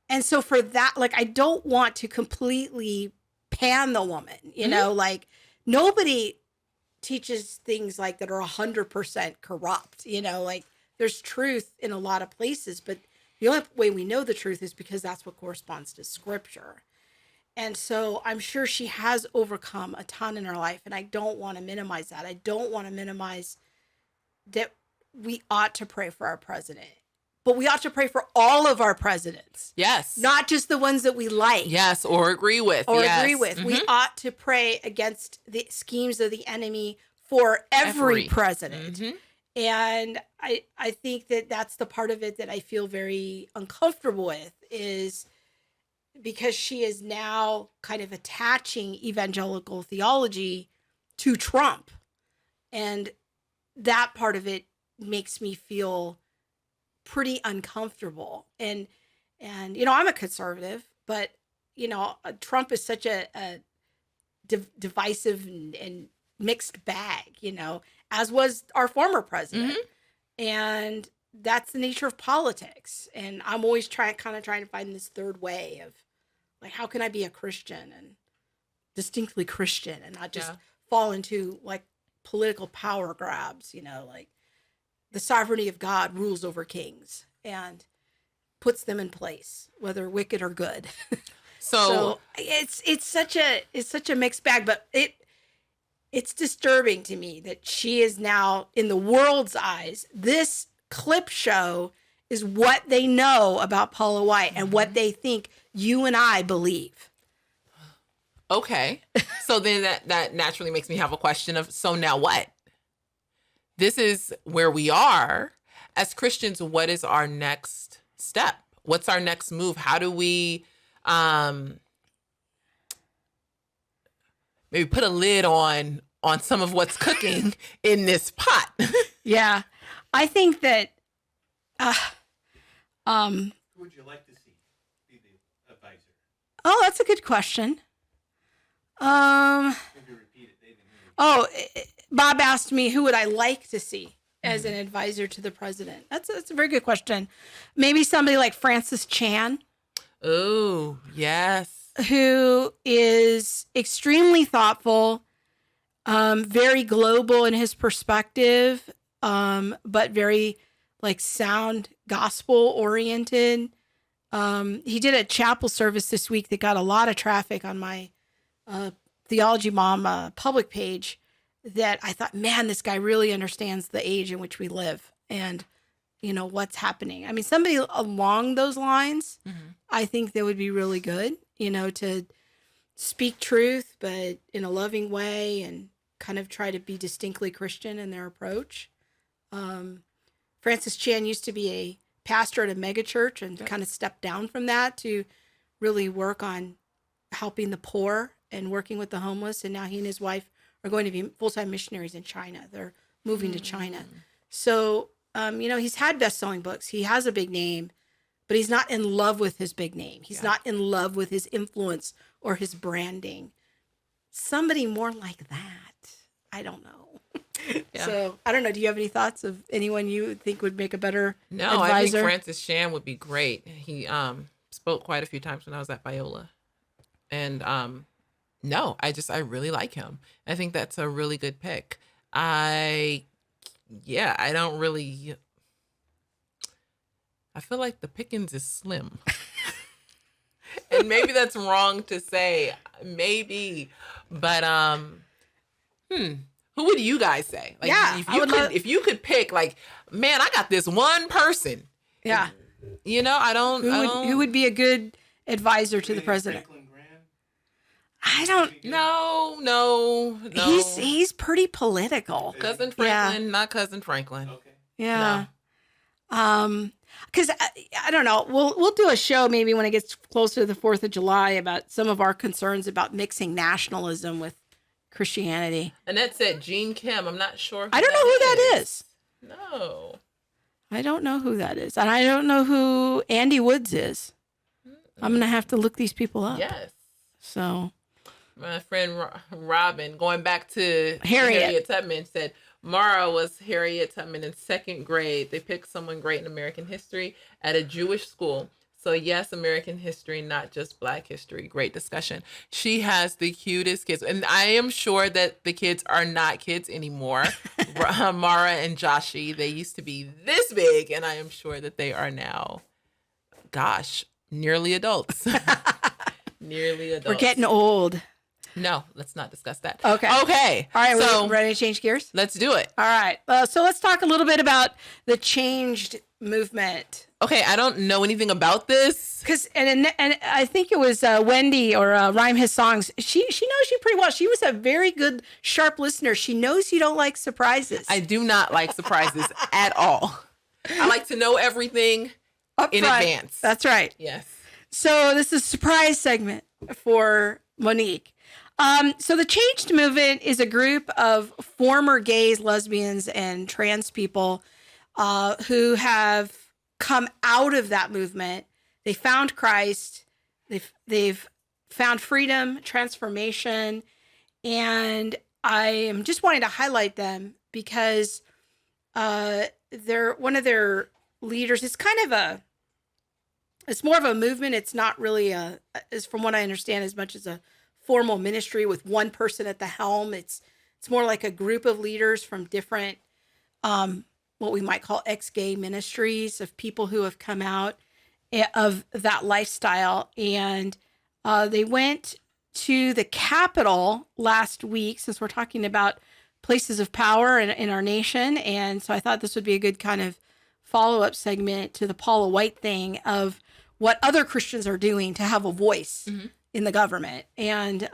And so for that, like, I don't want to completely pan the woman, like nobody teaches things like that are 100% corrupt, like there's truth in a lot of places, but the only way we know the truth is because that's what corresponds to scripture. And so I'm sure she has overcome a ton in her life, and I don't want to minimize that. I don't want to minimize that we ought to pray for our president, but we ought to pray for all of our presidents. Yes. Not just the ones that we like. Yes, or agree with. Mm-hmm. We ought to pray against the schemes of the enemy for every president. Mm-hmm. And I think that that's the part of it that I feel very uncomfortable with, is because she is now kind of attaching evangelical theology to Trump. And that part of it makes me feel pretty uncomfortable. And I'm a conservative, but, Trump is such a divisive and mixed bag, as was our former president. Mm-hmm. And that's the nature of politics. And I'm always trying to find this third way of, like, how can I be a Christian and distinctly Christian and not just fall into like political power grabs, like the sovereignty of God rules over kings and puts them in place, whether wicked or good. So it's such a mixed bag, but it's disturbing to me that she is now, in the world's eyes, this clip show is what they know about Paula White and what they think you and I believe. Okay. So then that naturally makes me have a question of, so now what? This is where we are. As Christians, what is our next step? What's our next move? How do we maybe put a lid on some of what's cooking in this pot? Yeah. I think that who would you like to see be the advisor? Oh, that's a good question. Maybe repeat it. Bob asked me who would I like to see as an advisor to the president. That's a very good question. Maybe somebody like Francis Chan. Oh, yes. who is extremely thoughtful, very global in his perspective, but very like sound gospel oriented. He did a chapel service this week that got a lot of traffic on my Theology Mom public page, that I thought, man, this guy really understands the age in which we live and, you know, what's happening. I mean, somebody along those lines, I think that would be really good, you know, to speak truth, but in a loving way and kind of try to be distinctly Christian in their approach. Francis Chan used to be a pastor at a megachurch and kind of stepped down from that to really work on helping the poor and working with the homeless. And now he and his wife are going to be full-time missionaries in China. They're moving to China. So, you know, he's had best-selling books. He has a big name, but he's not in love with his big name. He's not in love with his influence or his branding. Somebody more like that. I don't know. So, I don't know. Do you have any thoughts of anyone you think would make a better advisor? I think Francis Chan would be great. He spoke quite a few times when I was at Biola. And no, I really like him. I think that's a really good pick. I feel like the pickings is slim. And maybe that's wrong to say, maybe, but who would you guys say? Like, if you could pick, like, man, I got this one person. Yeah. You know, who would be a good advisor to the president? I don't know. No. He's pretty political. Cousin Franklin, not Cousin Franklin. Okay. Yeah. No. Because I don't know. We'll do a show maybe when it gets closer to the 4th of July about some of our concerns about mixing nationalism with Christianity. Annette said Gene Kim. I'm not sure. I don't know who that is. No. I don't know who that is. And I don't know who Andy Woods is. I'm going to have to look these people up. Yes. So. My friend Robin, going back to Harriet Tubman, said Mara was Harriet Tubman in 2nd grade. They picked someone great in American history at a Jewish school. So yes, American history, not just Black history. Great discussion. She has the cutest kids. And I am sure that the kids are not kids anymore. Mara and Joshi, they used to be this big. And I am sure that they are now, nearly adults. Nearly adults. We're getting old. No, let's not discuss that. Okay. All right, so we're ready to change gears? Let's do it. All right. So let's talk a little bit about the changed movement. Okay, I don't know anything about this. Because and I think it was Wendy or Rhyme His Songs. She knows you pretty well. She was a very good, sharp listener. She knows you don't like surprises. I do not like surprises at all. I like to know everything in advance. That's right. Yes. So this is a surprise segment for Monique. So the Changed Movement is a group of former gays, lesbians, and trans people who have come out of that movement. They found Christ. They've found freedom, transformation, and I am just wanting to highlight them because they're one of their leaders. It's kind of it's more of a movement. It's not really as from what I understand, as much as a formal ministry with one person at the helm. It's more like a group of leaders from different, what we might call ex-gay ministries, of people who have come out of that lifestyle. And they went to the Capitol last week, since we're talking about places of power in our nation. And so I thought this would be a good kind of follow-up segment to the Paula White thing of what other Christians are doing to have a voice in the government. And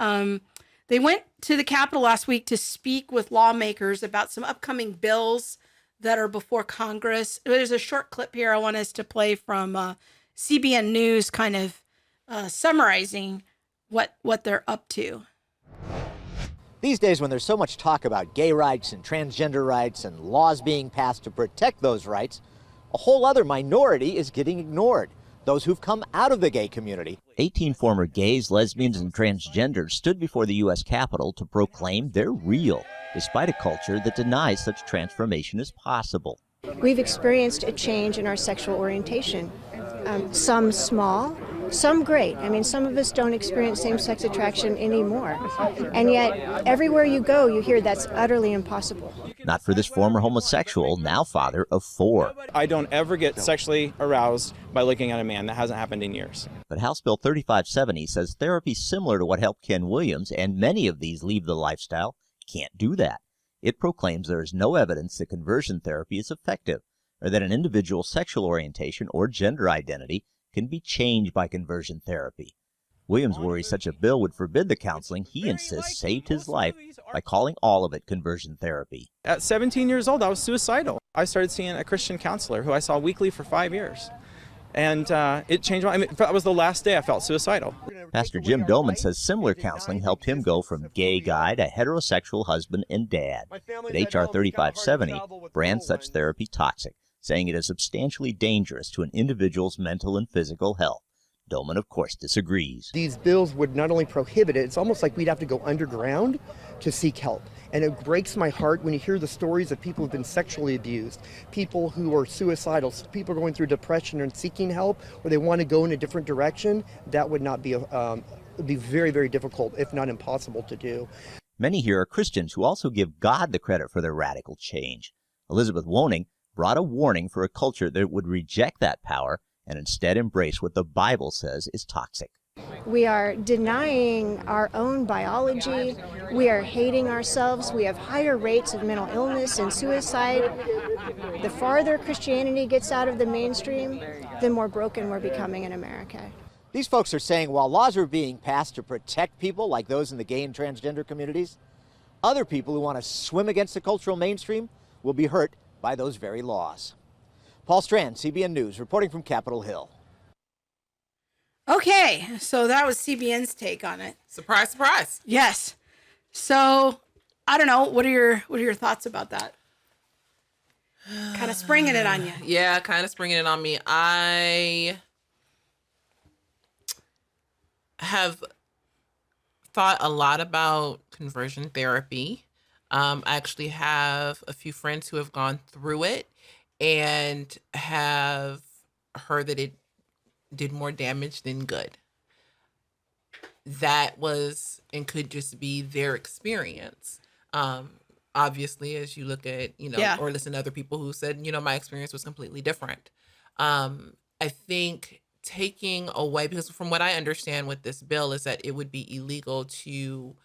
they went to the Capitol last week to speak with lawmakers about some upcoming bills that are before Congress. There's a short clip here I want us to play from CBN News, kind of summarizing what they're up to. These days, when there's so much talk about gay rights and transgender rights and laws being passed to protect those rights, a whole other minority is getting ignored. Those who've come out of the gay community. 18 former gays, lesbians, and transgenders stood before the U.S. Capitol to proclaim they're real, despite a culture that denies such transformation is possible. We've experienced a change in our sexual orientation, some small, Some great. I mean, some of us don't experience same-sex attraction anymore. And yet, everywhere you go, you hear that's utterly impossible. Not for this former homosexual, now father of 4. I don't ever get sexually aroused by looking at a man. That hasn't happened in years. But House Bill 3570 says therapy similar to what helped Ken Williams and many of these leave the lifestyle can't do that. It proclaims there is no evidence that conversion therapy is effective, or that an individual's sexual orientation or gender identity can be changed by conversion therapy. Williams worries such a bill would forbid the counseling he insists saved his life by calling all of it conversion therapy. At 17 years old, I was suicidal. I started seeing a Christian counselor who I saw weekly for 5 years. And it changed my, that was the last day I felt suicidal. Pastor Jim Doman says similar counseling helped him go from gay guy to heterosexual husband and dad. But H.R. 3570 brands such therapy toxic, saying it is substantially dangerous to an individual's mental and physical health. Doman, of course, disagrees. These bills would not only prohibit it, it's almost like we'd have to go underground to seek help. And it breaks my heart when you hear the stories of people who've been sexually abused, people who are suicidal, people going through depression and seeking help, or they want to go in a different direction. That would not be, would be very, very difficult, if not impossible to do. Many here are Christians who also give God the credit for their radical change. Elizabeth Woning brought a warning for a culture that would reject that power and instead embrace what the Bible says is toxic. We are denying our own biology. We are hating ourselves. We have higher rates of mental illness and suicide. The farther Christianity gets out of the mainstream, the more broken we're becoming in America. These folks are saying while laws are being passed to protect people like those in the gay and transgender communities, other people who want to swim against the cultural mainstream will be hurt by those very laws. Paul Strand, CBN News, reporting from Capitol Hill. Okay, so that was CBN's take on it. Surprise, surprise. Yes. So I don't know. What are your thoughts about that? Kind of springing it on you. Yeah, kind of springing it on me. I have thought a lot about conversion therapy. I actually have a few friends who have gone through it and have heard that it did more damage than good. That was and could just be their experience. Obviously, as you look at, or listen to other people who said, my experience was completely different. I think taking away, because from what I understand with this bill is that it would be illegal to,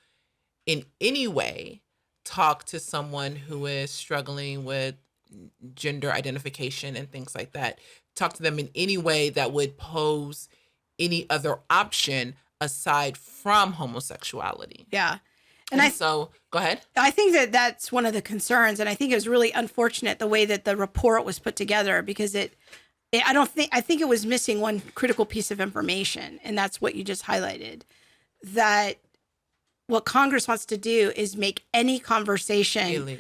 in any way, talk to someone who is struggling with gender identification and things like that. Talk to them in any way that would pose any other option aside from homosexuality. Yeah. And so, go ahead. I think that that's one of the concerns. And I think it was really unfortunate the way that the report was put together, because I think it was missing one critical piece of information. And that's what you just highlighted, that what Congress wants to do is make any conversation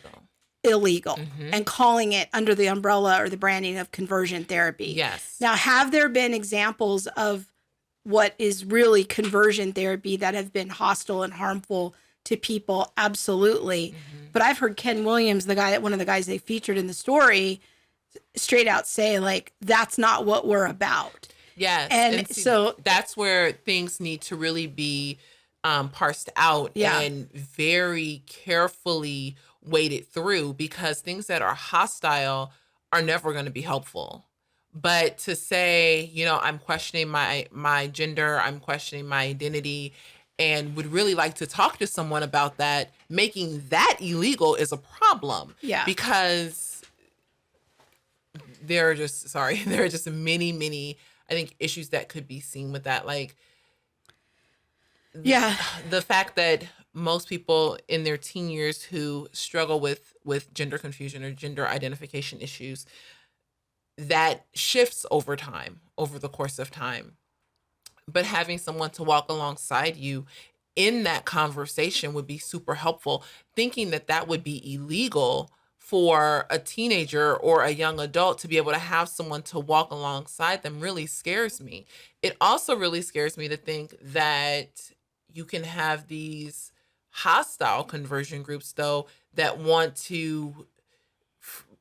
illegal and calling it under the umbrella or the branding of conversion therapy. Yes. Now, have there been examples of what is really conversion therapy that have been hostile and harmful to people? Absolutely. But I've heard Ken Williams, one of the guys they featured in the story, straight out say, like, that's not what we're about. Yes. And so that's where things need to really be parsed out and very carefully weighted through, because things that are hostile are never going to be helpful. But to say, I'm questioning my gender, I'm questioning my identity, and would really like to talk to someone about that, making that illegal is a problem. Yeah. Because there are just many, many, I think, issues that could be seen with that. Like, the fact that most people in their teen years who struggle with gender confusion or gender identification issues, that shifts over the course of time. But having someone to walk alongside you in that conversation would be super helpful. Thinking that would be illegal for a teenager or a young adult to be able to have someone to walk alongside them really scares me. It also really scares me to think that you can have these hostile conversion groups, though, that want to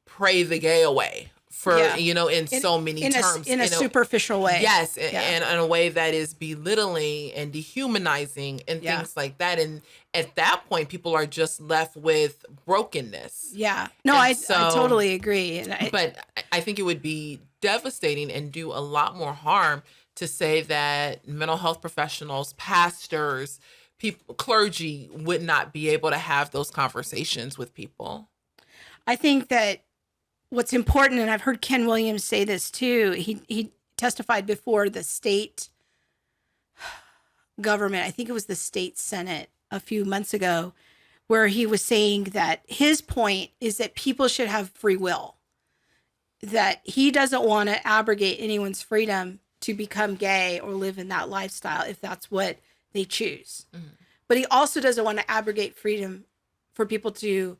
pray the gay away for, in so many terms. In a superficial way. Yes. And in a way that is belittling and dehumanizing and things like that. And at that point, people are just left with brokenness. Yeah. No, I totally agree. But I think it would be devastating and do a lot more harm to say that mental health professionals, pastors, people, clergy would not be able to have those conversations with people. I think that what's important, and I've heard Ken Williams say this too, he testified before the state government, I think it was the state Senate a few months ago, where he was saying that his point is that people should have free will, that he doesn't want to abrogate anyone's freedom to become gay or live in that lifestyle if that's what they choose. Mm-hmm. But he also doesn't want to abrogate freedom for people to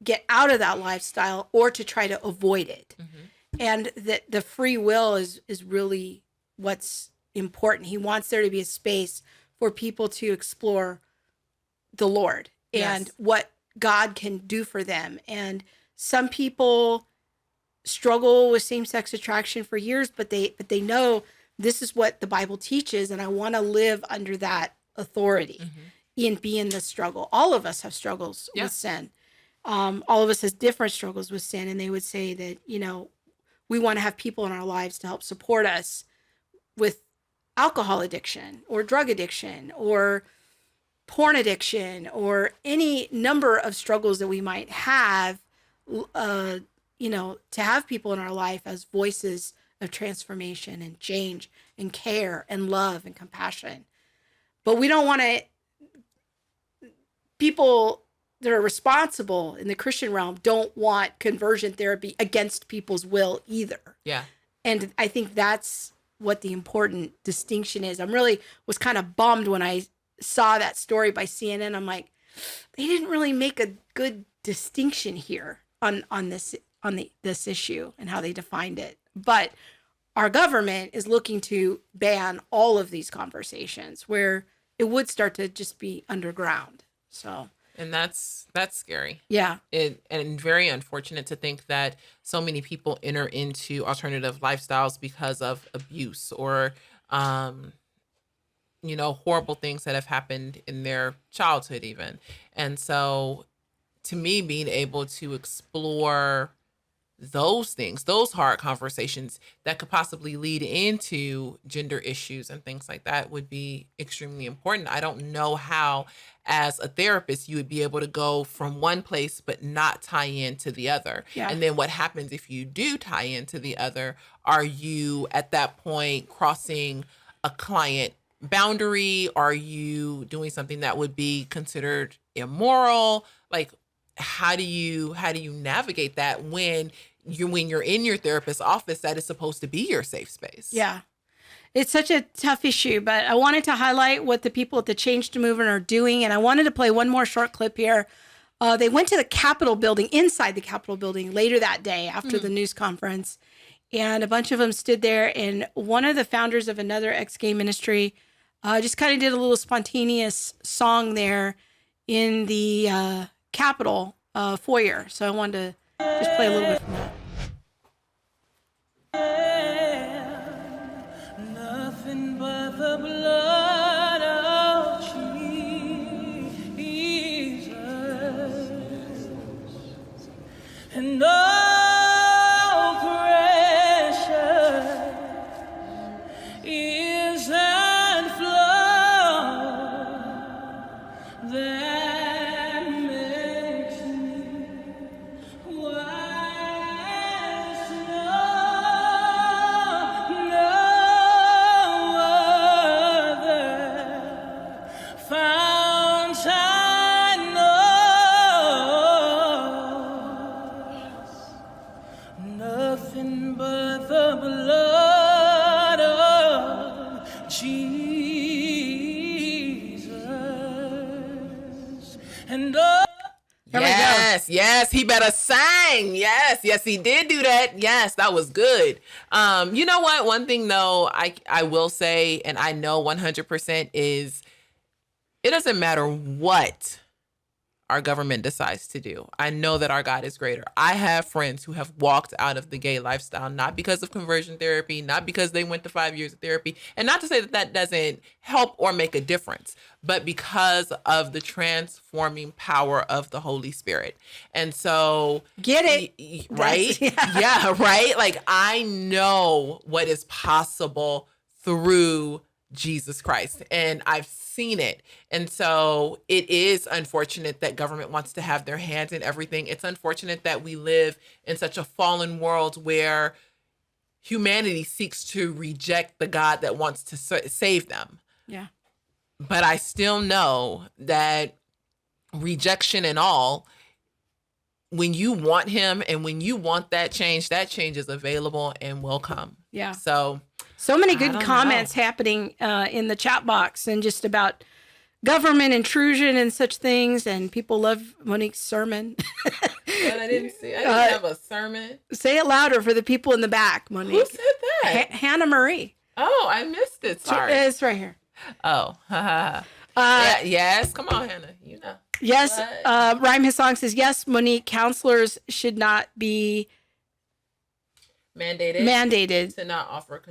get out of that lifestyle or to try to avoid it. Mm-hmm. And that the free will is really what's important. He wants there to be a space for people to explore the Lord and what God can do for them. And some people struggle with same-sex attraction for years, but they know this is what the Bible teaches, and I want to live under that authority and be in the struggle. All of us have struggles with sin. All of us has different struggles with sin, and they would say that, we want to have people in our lives to help support us with alcohol addiction or drug addiction or porn addiction or any number of struggles that we might have, to have people in our life as voices of transformation and change and care and love and compassion. But we don't want to, people that are responsible in the Christian realm don't want conversion therapy against people's will either. Yeah. And I think that's what the important distinction is. Was kind of bummed when I saw that story by CNN. I'm like, they didn't really make a good distinction here on this issue and how they defined it. But our government is looking to ban all of these conversations where it would start to just be underground. So. And that's scary. Yeah. And very unfortunate to think that so many people enter into alternative lifestyles because of abuse or, horrible things that have happened in their childhood even. And so to me, being able to explore those things, those hard conversations that could possibly lead into gender issues and things like that would be extremely important. I don't know how, as a therapist, you would be able to go from one place but not tie into the other. Yeah. And then what happens if you do tie into the other? Are you at that point crossing a client boundary? Are you doing something that would be considered immoral? Like, how do you navigate that when you're in your therapist's office that is supposed to be your safe space? Yeah. It's such a tough issue, but I wanted to highlight what the people at the Change Movement are doing. And I wanted to play one more short clip here. They went to the Capitol building, inside the Capitol building later that day after the news conference. And a bunch of them stood there. And one of the founders of another ex-gay ministry just kind of did a little spontaneous song there in the Capitol foyer. So I wanted to just play a little bit from that. Nothing but the blood of Jesus, and all precious is that flow that makes me white as snow. No other fount I know, nothing but the blood of Jesus. And Yes, he better sing. Yes, he did do that. Yes, that was good. You know what? One thing though, I will say, and I know 100% is, it doesn't matter what our government decides to do. I know that our God is greater. I have friends who have walked out of the gay lifestyle, not because of conversion therapy, not because they went to 5 years of therapy, and not to say that that doesn't help or make a difference, but because of the transforming power of the Holy Spirit. And so, get it, right? Yeah, right? Like, I know what is possible through Jesus Christ, and I've seen it. And so it is unfortunate that government wants to have their hands in everything. It's unfortunate that we live in such a fallen world where humanity seeks to reject the God that wants to save them. Yeah. But I still know that rejection and all, when you want him and when you want that change is available and will come. Yeah. So many good comments happening in the chat box, and just about government intrusion and such things. And people love Monique's sermon. But I didn't have a sermon. Say it louder for the people in the back, Monique. Who said that? Hannah Marie. Oh, I missed it. Sorry. It's right here. Oh. Yes. Come on, Hannah. You know. Yes. Rhyme His Song says, yes, Monique, counselors should not be mandated to not offer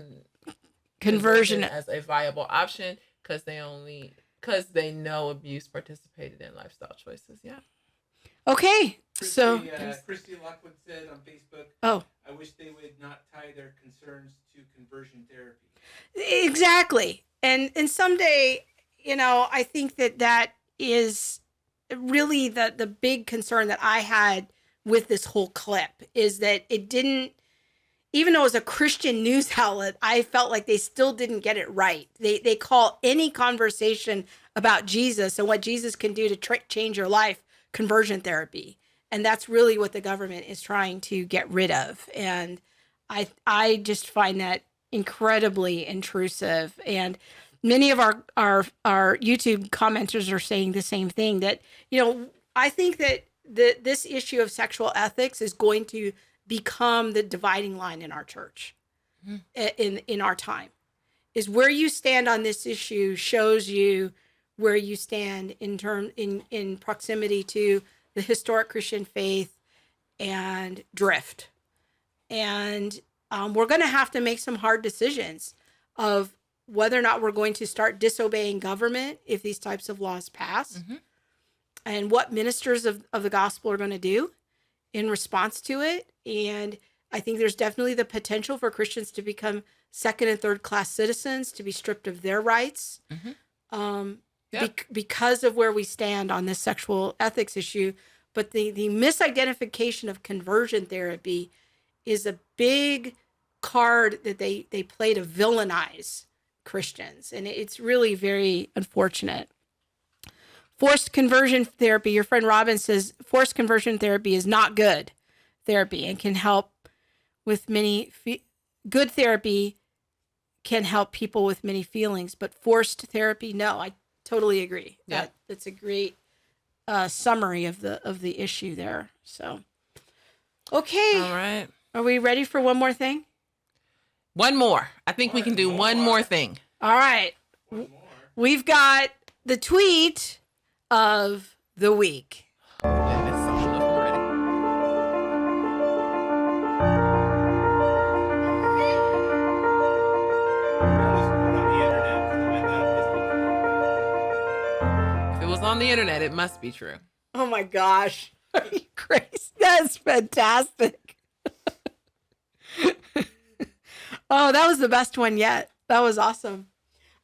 conversion as a viable option because they know abuse participated in lifestyle choices. Yeah. Okay. So Christy Lockwood said on Facebook, I wish they would not tie their concerns to conversion therapy. Exactly. And someday, I think that is really the big concern that I had with this whole clip, is that it didn't, even though it was a Christian news outlet, I felt like they still didn't get it right. They call any conversation about Jesus and what Jesus can do to change your life conversion therapy. And that's really what the government is trying to get rid of. And I just find that incredibly intrusive. And many of our YouTube commenters are saying the same thing, that, I think that this issue of sexual ethics is going to become the dividing line in our church, in our time. Is where you stand on this issue shows you where you stand in proximity to the historic Christian faith and drift. And we're going to have to make some hard decisions of whether or not we're going to start disobeying government if these types of laws pass, and what ministers of the gospel are going to do in response to it. And I think there's definitely the potential for Christians to become second and third class citizens, to be stripped of their rights, because of where we stand on this sexual ethics issue. But the misidentification of conversion therapy is a big card that they play to villainize Christians. And it's really very unfortunate. Forced conversion therapy. Your friend Robin says forced conversion therapy is not good therapy and can help with many good therapy can help people with many feelings, but forced therapy, no. I totally agree. Yeah. That's a great summary of the issue there. So, okay. All right. Are we ready for one more thing? One more. I think we can do one more thing. All right. We've got the tweet of the week. If it was on the internet, it must be true. Oh my gosh. Are you crazy? That's fantastic. Oh, that was the best one yet. That was awesome.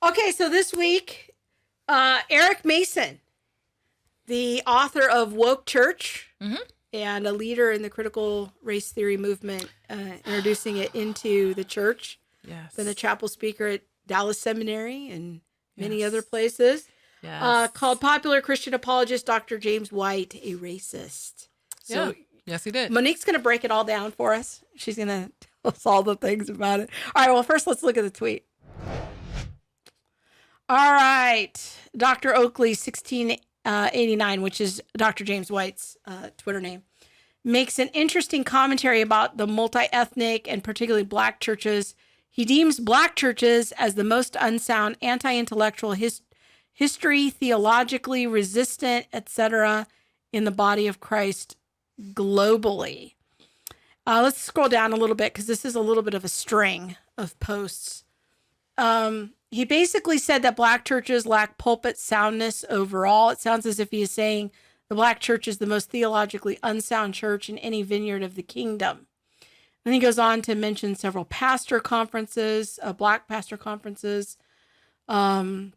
Okay, so this week, Eric Mason, the author of Woke Church and a leader in the critical race theory movement, introducing it into the church. Yes. Been a chapel speaker at Dallas Seminary and many other places. Yes. Called popular Christian apologist Dr. James White a racist. So yes, he did. Monique's going to break it all down for us. She's going to tell us all the things about it. All right, well, first let's look at the tweet. All right. Dr. Oakley, 1689, which is Dr. James White's Twitter name, makes an interesting commentary about the multi-ethnic and particularly black churches. He deems black churches as the most unsound, anti-intellectual, history, theologically resistant, etc., in the body of Christ globally. Let's scroll down a little bit because this is a little bit of a string of posts. He basically said that Black churches lack pulpit soundness overall. It sounds as if he is saying the Black church is the most theologically unsound church in any vineyard of the kingdom. Then he goes on to mention several pastor conferences, Black pastor conferences, hunger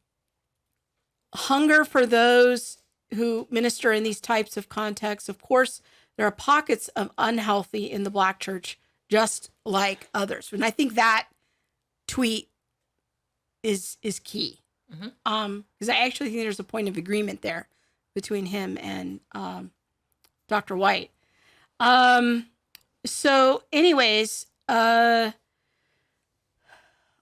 for those who minister in these types of contexts. Of course, there are pockets of unhealthy in the Black church, just like others. And I think that tweet is key. Because I actually think there's a point of agreement there between him and Dr. White. So anyways,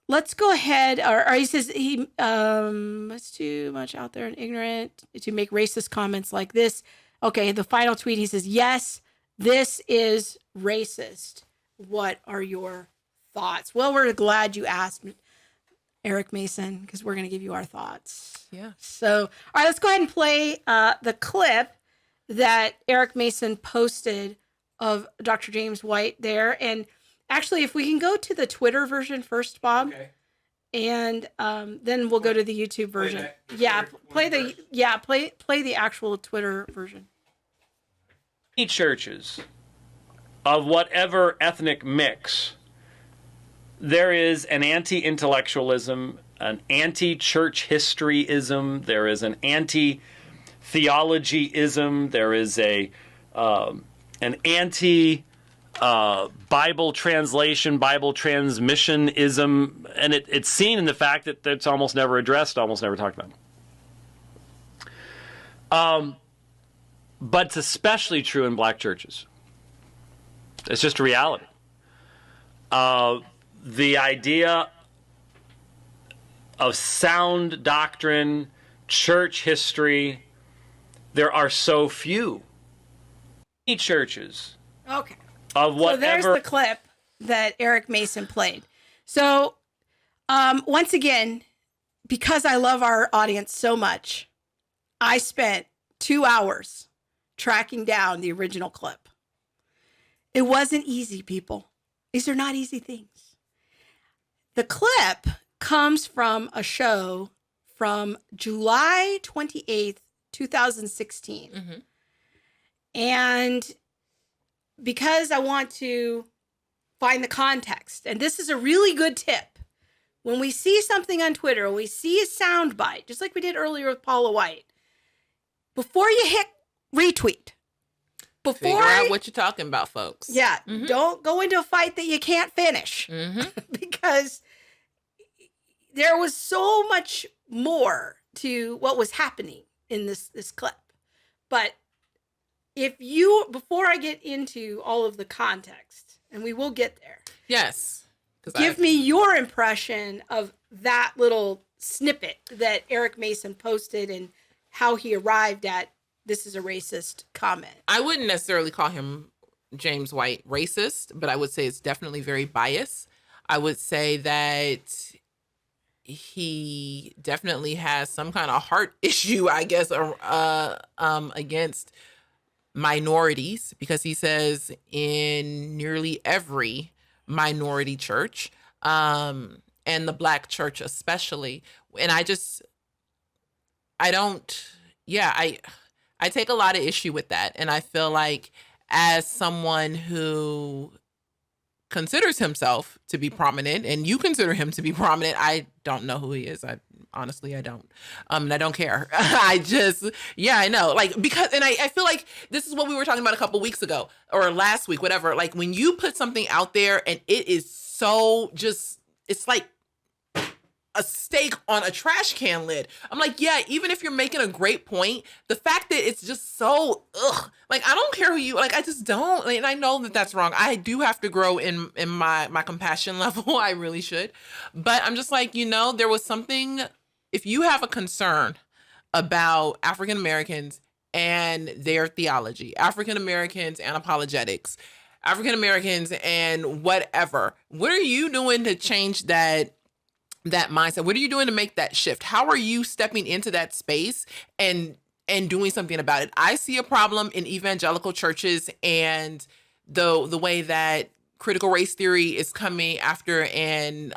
let's go ahead. Or he says it's too much out there and ignorant to make racist comments like this. Okay, the final tweet, he says, yes, this is racist. What are your thoughts? Well, we're glad you asked, Eric Mason, because we're going to give you our thoughts. Yeah. So, all right, let's go ahead and play the clip that Eric Mason posted of Dr. James White there. And actually, if we can go to the Twitter version first, Bob. Okay. And then we'll go to the YouTube version. Play the actual Twitter version. Churches of whatever ethnic mix, there is an anti-intellectualism, an anti-church historyism, there is an anti-theologyism, there is an anti Bible translation, Bible transmissionism, and it's seen in the fact that it's almost never addressed, almost never talked about. But it's especially true in Black churches. It's just a reality. The idea of sound doctrine, church history, there are so few churches. Okay. Of whatever. So there's the clip that Eric Mason played. So once again, because I love our audience so much, I spent 2 hours tracking down the original clip. It wasn't easy, people. These are not easy things. The clip comes from a show from July 28th, 2016. Mm-hmm. And because I want to find the context, and this is a really good tip. When we see something on Twitter, when we see a soundbite, just like we did earlier with Paula White, before you hit retweet, figure out what you're talking about, folks. Yeah, don't go into a fight that you can't finish, because there was so much more to what was happening in this clip. But before I get into all of the context, and we will get there. Yes. Give me your impression of that little snippet that Eric Mason posted and how he arrived at this is a racist comment. I wouldn't necessarily call him, James White, racist, but I would say it's definitely very biased. I would say that he definitely has some kind of heart issue, I guess, against minorities, because he says in nearly every minority church, and the Black church especially, and I take a lot of issue with that. And I feel like as someone who considers himself to be prominent, and you consider him to be prominent, I don't know who he is. I don't. And I don't care. I know. And I feel like this is what we were talking about a couple weeks ago or last week, whatever. Like when you put something out there and it is so it's like a steak on a trash can lid. I'm like, yeah, even if you're making a great point, the fact that it's just so, I don't care who you, I just don't. And I know that that's wrong. I do have to grow in my compassion level. I really should. But I'm just like, there was something, if you have a concern about African Americans and their theology, African Americans and apologetics, African Americans and whatever, what are you doing to change that mindset? What are you doing to make that shift? How are you stepping into that space and and doing something about it. I see a problem in evangelical churches and the way that critical race theory is coming after and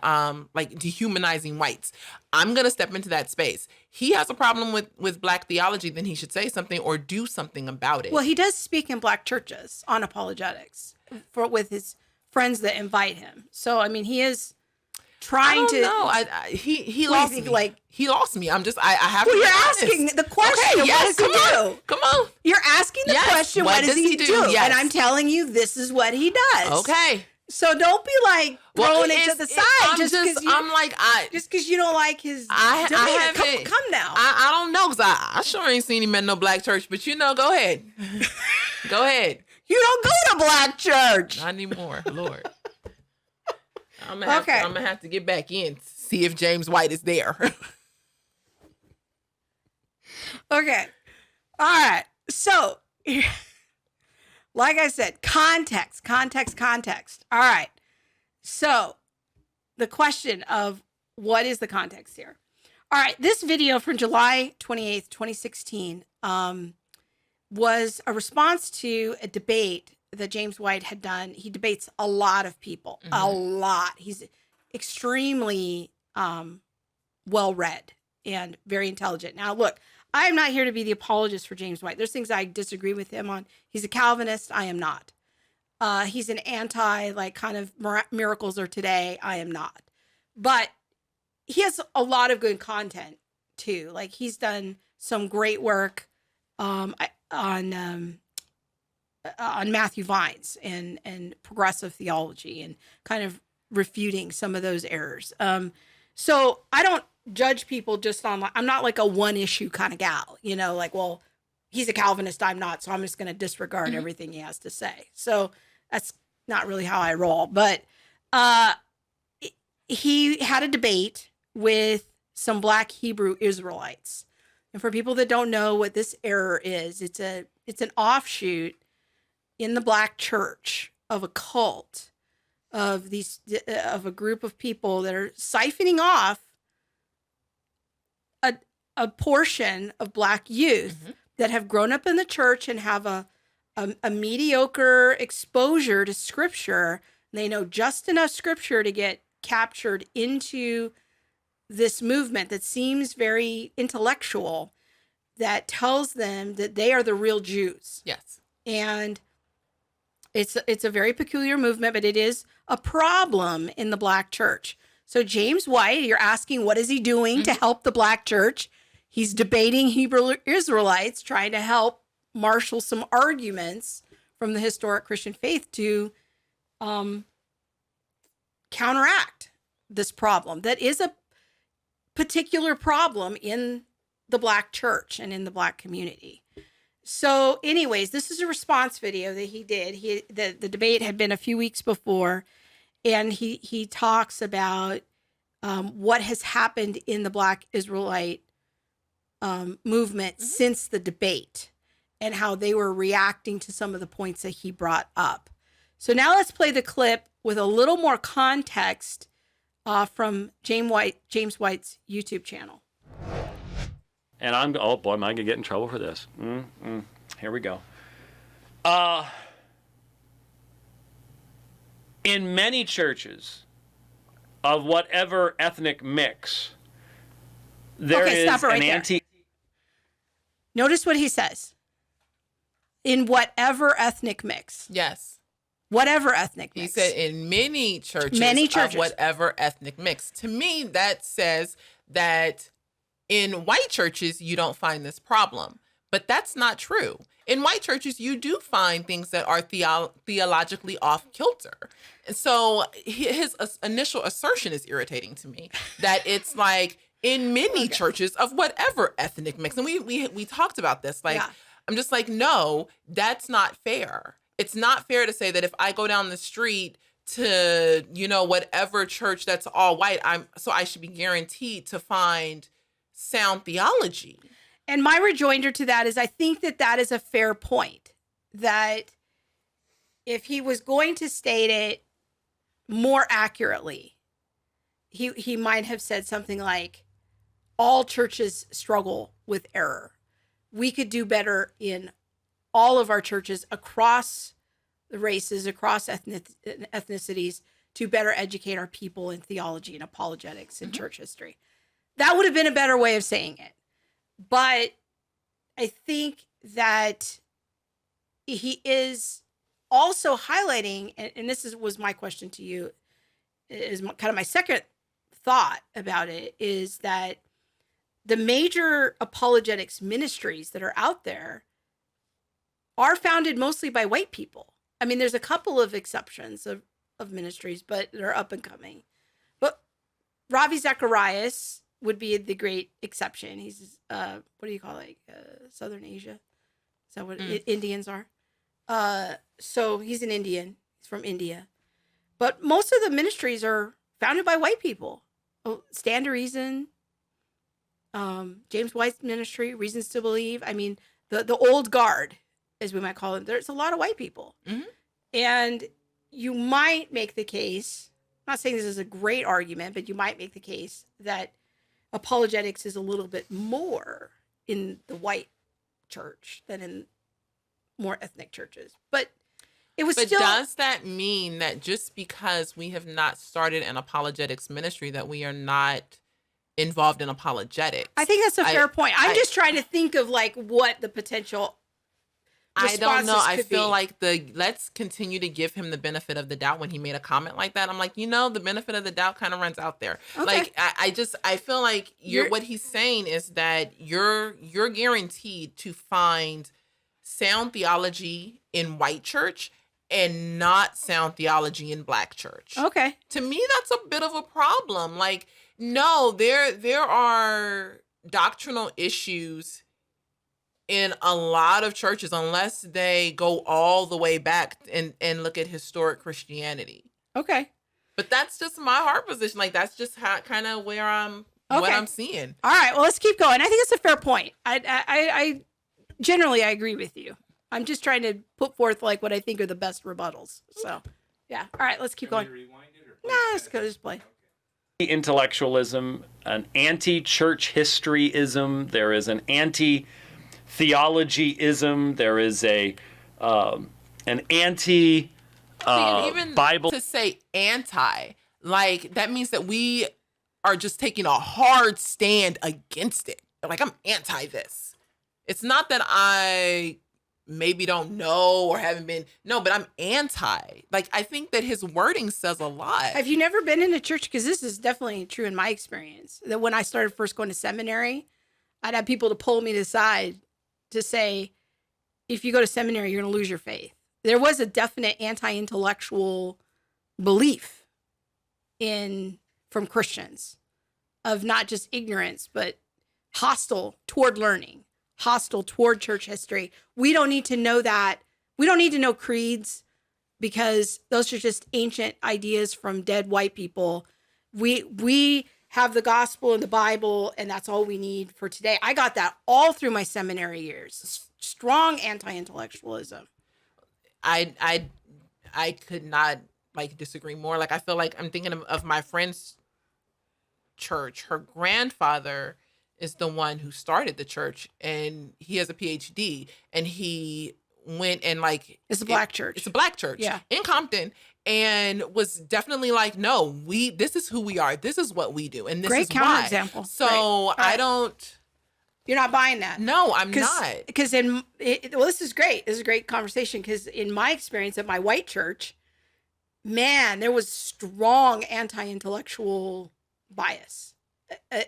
like dehumanizing whites. I'm going to step into that space. He has a problem with Black theology, then he should say something or do something about it. Well, he does speak in Black churches on apologetics with his friends that invite him. So, I mean, he is trying to. No, he lost me. Like he lost me. I'm just I have. Well, to you're be asking honest. the question. Okay, yes, what does he do? Come on. You're asking the question. What does he do? Yes. And I'm telling you, this is what he does. Okay. So don't be like throwing it to the side I'm like just because you don't like his. I haven't. Come now. I don't know because I sure ain't seen him in no Black church. But go ahead. Go ahead. You don't go to Black church. Not anymore, Lord. I'm gonna have to get back in, see if James White is there. Okay. All right. So, like I said, context. All right. So, the question of what is the context here? All right. This video from July 28th, 2016 was a response to a debate that James White had done. He debates a lot of people, a lot. He's extremely well-read and very intelligent. Now, look, I'm not here to be the apologist for James White. There's things I disagree with him on. He's a Calvinist. I am not. He's an anti, like, kind of miracles are today. I am not. But he has a lot of good content, too. Like, he's done some great work on Matthew Vines and progressive theology and kind of refuting some of those errors. So I don't judge people just on, I'm not like a one issue kind of gal, like, well, he's a Calvinist, I'm not, so I'm just going to disregard everything he has to say. So that's not really how I roll. But he had a debate with some Black Hebrew Israelites. And for people that don't know what this error is, it's an offshoot in the Black church of a cult of a group of people that are siphoning off a portion of Black youth that have grown up in the church and have a mediocre exposure to Scripture. They know just enough Scripture to get captured into this movement that seems very intellectual, that tells them that they are the real Jews. Yes. And it's a very peculiar movement, but it is a problem in the Black church. So James White, you're asking, what is he doing to help the Black church? He's debating Hebrew Israelites, trying to help marshal some arguments from the historic Christian faith to counteract this problem that is a particular problem in the Black church and in the Black community. So anyways, this is a response video that he did. The debate had been a few weeks before, and he talks about what has happened in the Black Israelite movement since the debate and how they were reacting to some of the points that he brought up. So now let's play the clip with a little more context from James White's YouTube channel. And oh boy, am I going to get in trouble for this? Here we go. In many churches of whatever ethnic mix, there is stop it right an there. Notice what he says. In whatever ethnic mix. Yes. Whatever ethnic mix. He said in many churches of whatever ethnic mix. To me, that says that in white churches, you don't find this problem. But that's not true. In white churches, you do find things that are theologically off kilter. And so his initial assertion is irritating to me, that it's like in many churches of whatever ethnic mix. And we talked about this. Like, yeah. I'm just like, no, that's not fair. It's not fair to say that if I go down the street to, whatever church that's all white, I should be guaranteed to find sound theology. And my rejoinder to that is I think that is a fair point, that if he was going to state it more accurately, he might have said something like, all churches struggle with error. we could do better in all of our churches across the races, across ethnicities, to better educate our people in theology and apologetics and church history. That would have been a better way of saying it. But I think that he is also highlighting, and this was my question to you, is kind of my second thought about it, is that the major apologetics ministries that are out there are founded mostly by white people. I mean, there's a couple of exceptions of ministries, but they're up and coming. But Ravi Zacharias would be the great exception. He's, what do you call it? Southern Asia? Is that what Indians are? So he's an Indian. He's from India. But most of the ministries are founded by white people. Stand to Reason, James White's ministry, Reasons to Believe. I mean, the old guard, as we might call them. There's a lot of white people. And you might make the case, I'm not saying this is a great argument, but you might make the case that apologetics is a little bit more in the white church than in more ethnic churches. But it was But still... does that mean that just because we have not started an apologetics ministry that we are not involved in apologetics? I think that's a fair point. I'm just trying to think of like what the potential I don't know. I feel be. like let's continue to give him the benefit of the doubt when he made a comment like that. I'm like, the benefit of the doubt kind of runs out there. Okay. Like, I feel like what he's saying is that you're guaranteed to find sound theology in white church and not sound theology in black church. Okay. To me, that's a bit of a problem. Like, no, there are doctrinal issues in a lot of churches, unless they go all the way back and look at historic Christianity. Okay. But that's just my heart position. Like, that's just how kind of where what I'm seeing. All right. Well, let's keep going. I think it's a fair point. I generally, I agree with you. I'm just trying to put forth like what I think are the best rebuttals. So, yeah. All right. Let's keep going. Nah, let's go. Just play. Intellectualism, an anti-church historyism. There is an anti-theologyism. There is an anti even Bible. To say anti, like, that means that we are just taking a hard stand against it. Like, I'm anti this. It's not that I maybe don't know or haven't been. No, but I'm anti. Like, I think that his wording says a lot. Have you never been in a church? Because this is definitely true in my experience. That when I started first going to seminary, I'd have people to pull me to the side to say, if you go to seminary, you're going to lose your faith. There was a definite anti-intellectual belief from Christians of not just ignorance, but hostile toward learning, hostile toward church history. We don't need to know that. We don't need to know creeds, because those are just ancient ideas from dead white people. We have the gospel and the Bible, and that's all we need for today. I got that all through my seminary years. Strong anti-intellectualism. I could not disagree more. Like, I feel like I'm thinking of my friend's church. Her grandfather is the one who started the church, and he has a PhD, and he went and it's a black church. It's a black church, yeah, in Compton, and was definitely like, no, this is who we are. This is what we do, and this great is why. Example. So I don't. You're not buying that. No, I'm not. Because this is great. This is a great conversation, because in my experience at my white church, man, there was strong anti-intellectual bias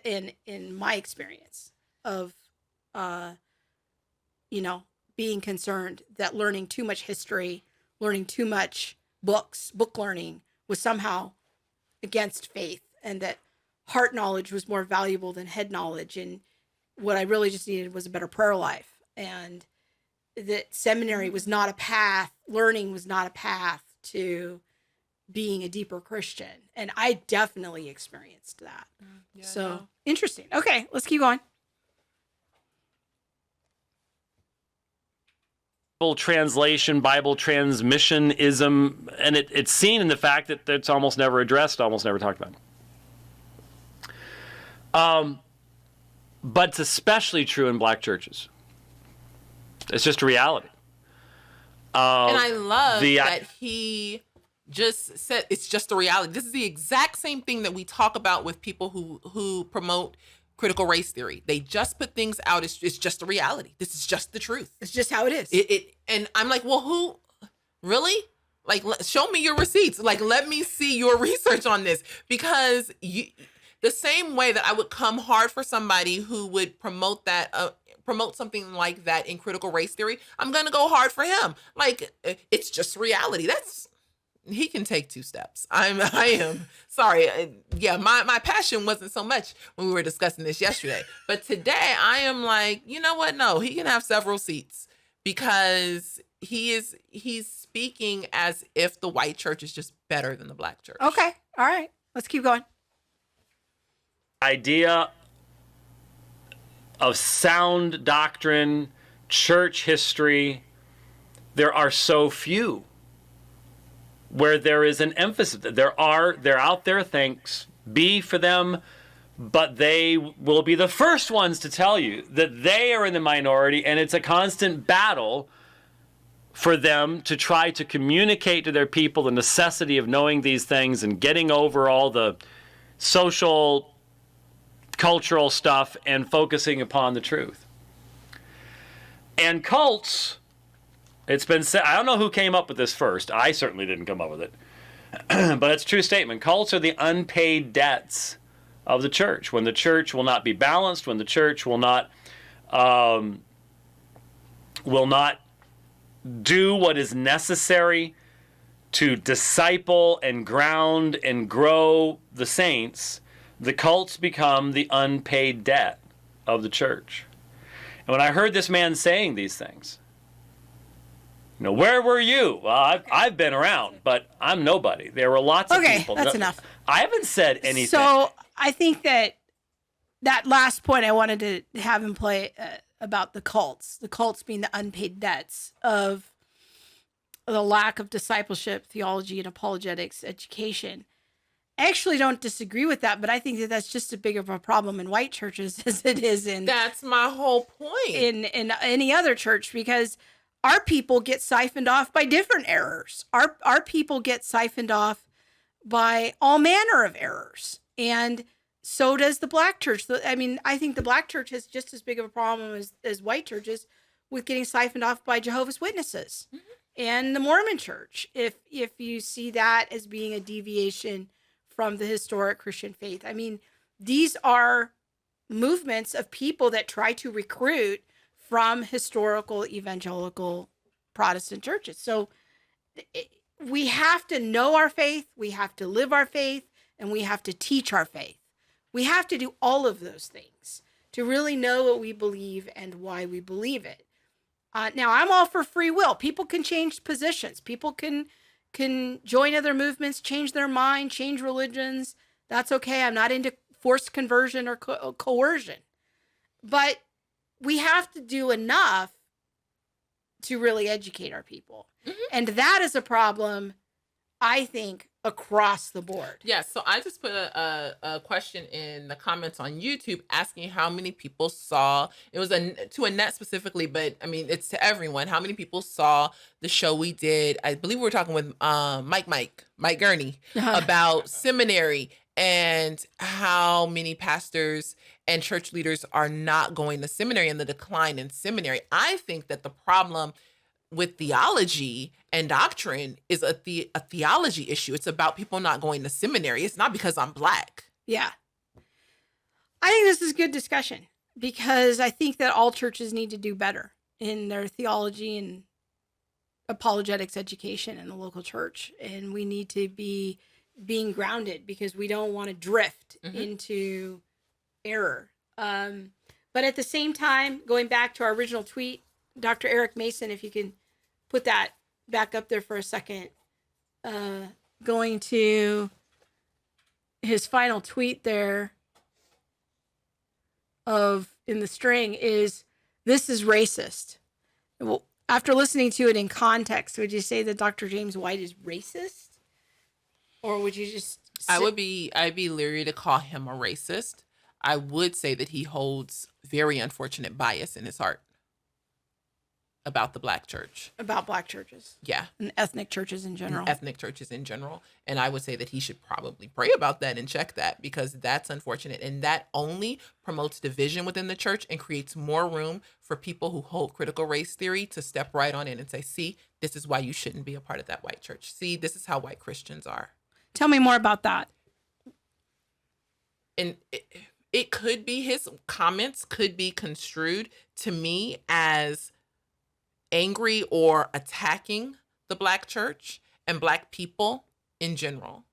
in my experience of, being concerned that learning too much history, learning too much book learning was somehow against faith, and that heart knowledge was more valuable than head knowledge. And what I really just needed was a better prayer life, and that seminary was not a path, learning was not a path to being a deeper Christian. And I definitely experienced that. Yeah, so interesting. Okay, let's keep going. Bible translation, Bible transmissionism, and it's seen in the fact that it's almost never addressed, almost never talked about. But it's especially true in black churches. It's just a reality. And I love that he just said it's just a reality. This is the exact same thing that we talk about with people who promote critical race theory. They just put things out. It's just a reality. This is just the truth. It's just how it is. And I'm like, well, who really? Like, show me your receipts. Like, let me see your research on this, because the same way that I would come hard for somebody who would promote something like that in critical race theory, I'm gonna go hard for him. Like, it's just reality. He can take 2 steps. I am sorry. Yeah, my passion wasn't so much when we were discussing this yesterday, but today I am like, you know what? No, he can have several seats, because he's speaking as if the white church is just better than the black church. Okay. All right. Let's keep going. Idea of sound doctrine, church history, there are so few where there is an emphasis. They're out there, thanks be for them, but they will be the first ones to tell you that they are in the minority, and it's a constant battle for them to try to communicate to their people the necessity of knowing these things and getting over all the social, cultural stuff and focusing upon the truth. And cults, it's been said, I don't know who came up with this first. I certainly didn't come up with it. But it's a true statement. Cults are the unpaid debts of the church. When the church will not be balanced, when the church will not do what is necessary to disciple and ground and grow the saints, the cults become the unpaid debt of the church. And when I heard this man saying these things, where were you? Well, I've been around, but I'm nobody. There were lots of people. Okay, that's enough. I haven't said anything. So I think that last point I wanted to have him play about the cults being the unpaid debts of the lack of discipleship, theology, and apologetics education. I actually don't disagree with that, but I think that that's just as big of a problem in white churches as it is in... That's my whole point. In any other church, because our people get siphoned off by different errors. Our people get siphoned off by all manner of errors. And so does the black church. I mean, I think the black church has just as big of a problem as white churches with getting siphoned off by Jehovah's Witnesses and the Mormon church. If you see that as being a deviation from the historic Christian faith. I mean, these are movements of people that try to recruit from historical evangelical Protestant churches. So we have to know our faith, we have to live our faith, and we have to teach our faith. We have to do all of those things to really know what we believe and why we believe it. Now, I'm all for free will. People can change positions. People can join other movements, change their mind, change religions. That's okay. I'm not into forced conversion or coercion. But we have to do enough to really educate our people. And that is a problem, I think, across the board. Yeah, so I just put a question in the comments on YouTube asking how many people saw, it was to Annette specifically, but I mean, it's to everyone, how many people saw the show we did. I believe we were talking with Mike Gurney about seminary and how many pastors and church leaders are not going to seminary and the decline in seminary. I think that the problem with theology and doctrine is a theology issue. It's about people not going to seminary. It's not because I'm black. Yeah. I think this is good discussion because I think that all churches need to do better in their theology and apologetics education in the local church. And we need to be being grounded because we don't want to drift into error. But at the same time, going back to our original tweet, Dr. Eric Mason, if you can put that back up there for a second, going to his final tweet there in the string is, "This is racist." Well, after listening to it in context, would you say that Dr. James White is racist? Or would you just... I'd be leery to call him a racist. I would say that he holds very unfortunate bias in his heart. about the Black church. About Black churches. Yeah. And ethnic churches in general. Ethnic churches in general. And I would say that he should probably pray about that and check that, because that's unfortunate. And that only promotes division within the church and creates more room for people who hold critical race theory to step right on in and say, see, this is why you shouldn't be a part of that white church. See, this is how white Christians are. Tell me more about that. And it could be, his comments could be construed to me as angry or attacking the Black church and Black people in general.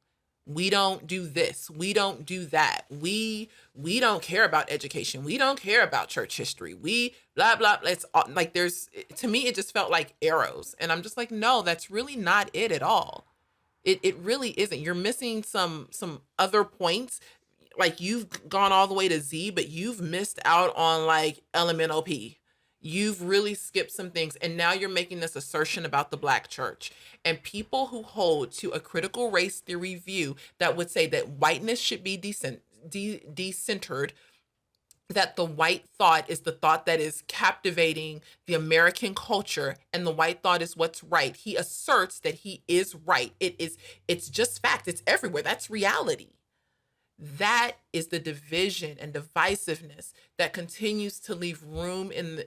We don't do this. We don't do that. We don't care about education. We don't care about church history. We blah, blah, blah. It's like, to me, it just felt like arrows. And I'm just like, no, that's really not it at all. It really isn't. You're missing some other points. Like, you've gone all the way to Z, but you've missed out on like elemental P. You've really skipped some things. And now you're making this assertion about the Black church. And people who hold to a critical race theory view that would say that whiteness should be decentered, that the white thought is the thought that is captivating the American culture, and the white thought is what's right. He asserts that he is right. It's just fact. It's everywhere. That's reality. That is the division and divisiveness that continues to leave room in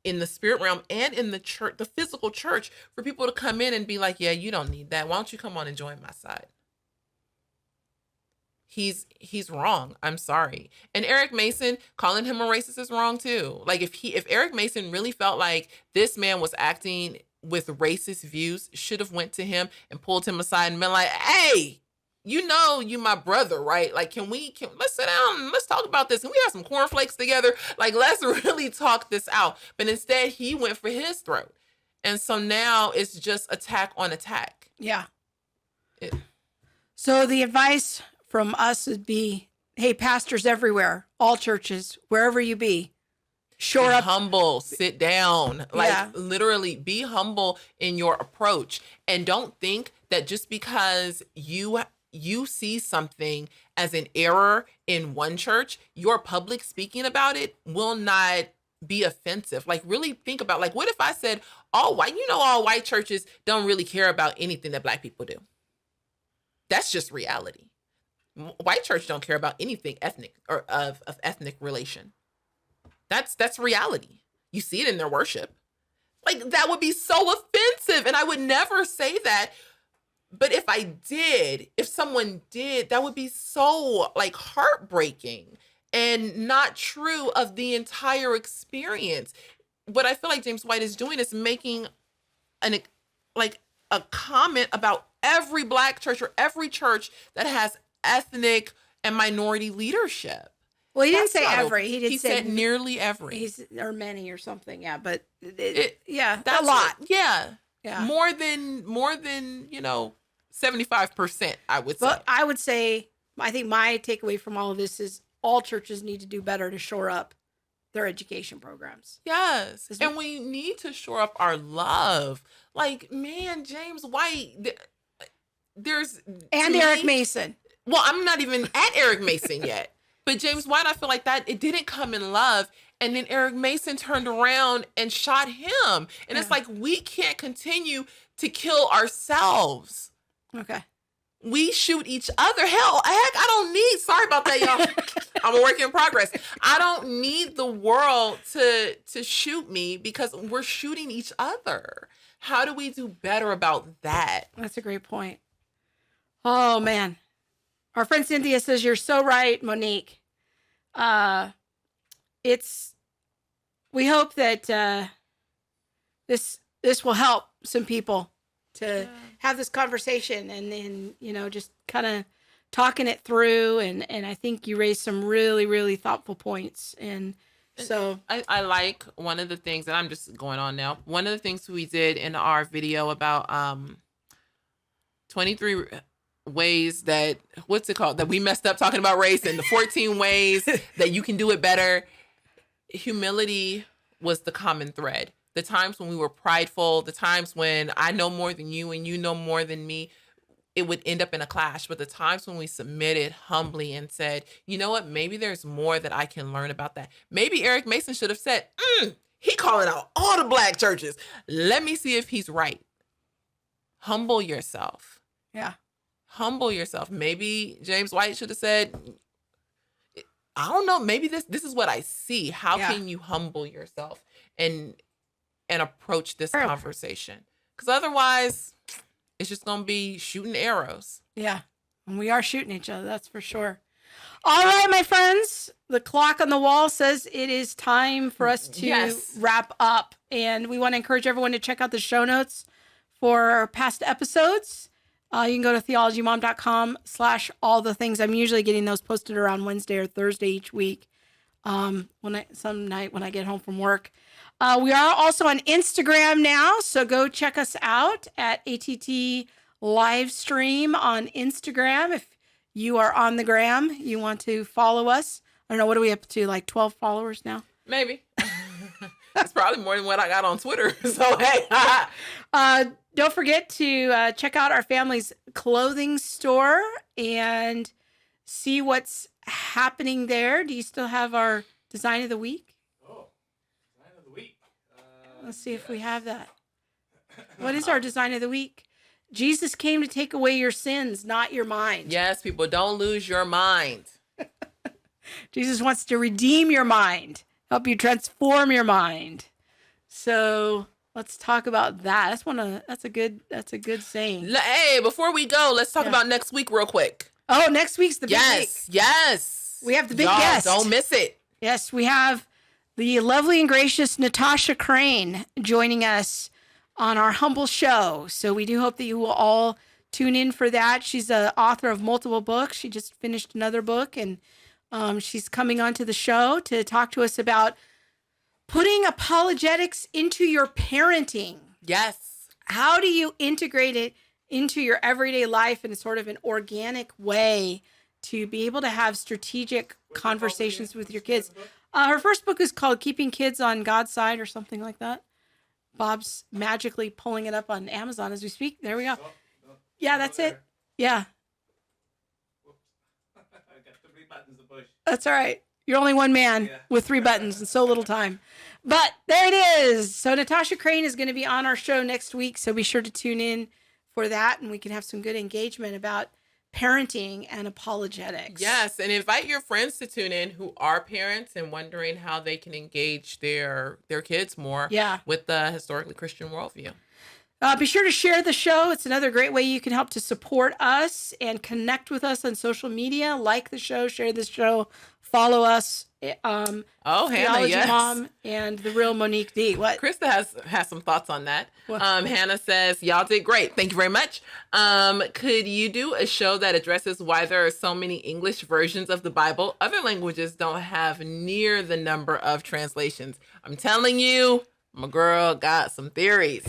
the spirit realm and in the church, the physical church, for people to come in and be like, yeah, you don't need that. Why don't you come on and join my side? He's wrong. I'm sorry. And Eric Mason, calling him a racist is wrong too. Like, if Eric Mason really felt like this man was acting with racist views, should have went to him and pulled him aside and been like, hey, you know, you my brother, right? Like, let's sit down and let's talk about this. Can we have some cornflakes together? Like, let's really talk this out. But instead, he went for his throat. And so now it's just attack on attack. Yeah. So the advice from us would be, hey, pastors everywhere, all churches, wherever you be, shore up. Humble, sit down. Like, literally be humble in your approach. And don't think that just because you see something as an error in one church, your public speaking about it will not be offensive. Like, really think about, like, what if I said all white churches don't really care about anything that Black people do? That's just reality. White church don't care about anything ethnic or of ethnic relation. That's reality. You see it in their worship. Like, that would be so offensive. And I would never say that. But if someone did, that would be so like heartbreaking and not true of the entire experience. What I feel like James White is doing is making a comment about every Black church or every church that has ethnic and minority leadership. Well, he didn't say every. He said nearly every. Or many or something. Yeah, but that's a lot. Yeah. More than 75%, I would say. But I would say, I think my takeaway from all of this is all churches need to do better to shore up their education programs. Yes. And we need to shore up our love. Like, man, James White, Eric Mason. Well, I'm not even at Eric Mason yet. But James White, I feel like that it didn't come in love. And then Eric Mason turned around and shot him. And it's like, we can't continue to kill ourselves. Okay. We shoot each other. Heck, I don't need, sorry about that, y'all. I'm a work in progress. I don't need the world to shoot me because we're shooting each other. How do we do better about that? That's a great point. Oh, man. Our friend Cynthia says, you're so right, Monique. We hope that this will help some people to have this conversation and then, just kind of talking it through. And I think you raised some really, really thoughtful points. And so I like one of the things, and I'm just going on now. One of the things we did in our video about 23 ways that, what's it called, that we messed up talking about race, and the 14 ways that you can do it better. Humility was the common thread. The times when we were prideful, the times when I know more than you and you know more than me, it would end up in a clash. But the times when we submitted humbly and said, you know what, maybe there's more that I can learn about that. Maybe Eric Mason should have said, He calling out all the black churches. Let me see if he's right. Humble yourself. Yeah. Humble yourself. Maybe James White should have said, I don't know, maybe this is what I see. How can you humble yourself and approach this conversation? Because otherwise, it's just going to be shooting arrows. Yeah. And we are shooting each other, that's for sure. All right, my friends, the clock on the wall says it is time for us to wrap up. And we want to encourage everyone to check out the show notes for past episodes. You can go to theologymom.com/all-the-things. I'm usually getting those posted around Wednesday or Thursday each week. Some night when I get home from work. We are also on Instagram now, so go check us out at ATT Livestream on Instagram. If you are on the gram, you want to follow us. I don't know, what are we up to, like 12 followers now? Maybe. It's probably more than what I got on Twitter. So, hey. Don't forget to check out our family's clothing store and see what's happening there. Do you still have our Design of the Week? Oh, Design of the Week. Let's see if we have that. What is our Design of the Week? Jesus came to take away your sins, not your mind. Yes, people, don't lose your mind. Jesus wants to redeem your mind, help you transform your mind. So let's talk about that. That's a good saying. Hey, before we go, let's talk about next week real quick. Oh, next week's the big week. Yes. We have the big Y'all, guest. Don't miss it. Yes, we have the lovely and gracious Natasha Crane joining us on our humble show. So we do hope that you will all tune in for that. She's an author of multiple books. She just finished another book, and she's coming onto the show to talk to us about putting apologetics into your parenting. Yes. How do you integrate it into your everyday life in sort of an organic way to be able to have strategic conversations with your kids? Her first book is called Keeping Kids on God's Side or something like that. Bob's magically pulling it up on Amazon as we speak. There we go. Yeah, that's it. Yeah. I got 3 buttons to push. That's all right. You're only one man with 3 buttons and so little time. But there it is. So Natasha Crane is going to be on our show next week. So be sure to tune in for that, and we can have some good engagement about parenting and apologetics. Yes, and invite your friends to tune in who are parents and wondering how they can engage their kids more with the historically Christian worldview. Be sure to share the show. It's another great way you can help to support us and connect with us on social media. Like the show, share the show, follow us. Hannah, Theology yes. Mom and the real Monique D. What? Krista has some thoughts on that. Hannah says, y'all did great. Thank you very much. Could you do a show that addresses why there are so many English versions of the Bible? Other languages don't have near the number of translations. I'm telling you, my girl got some theories.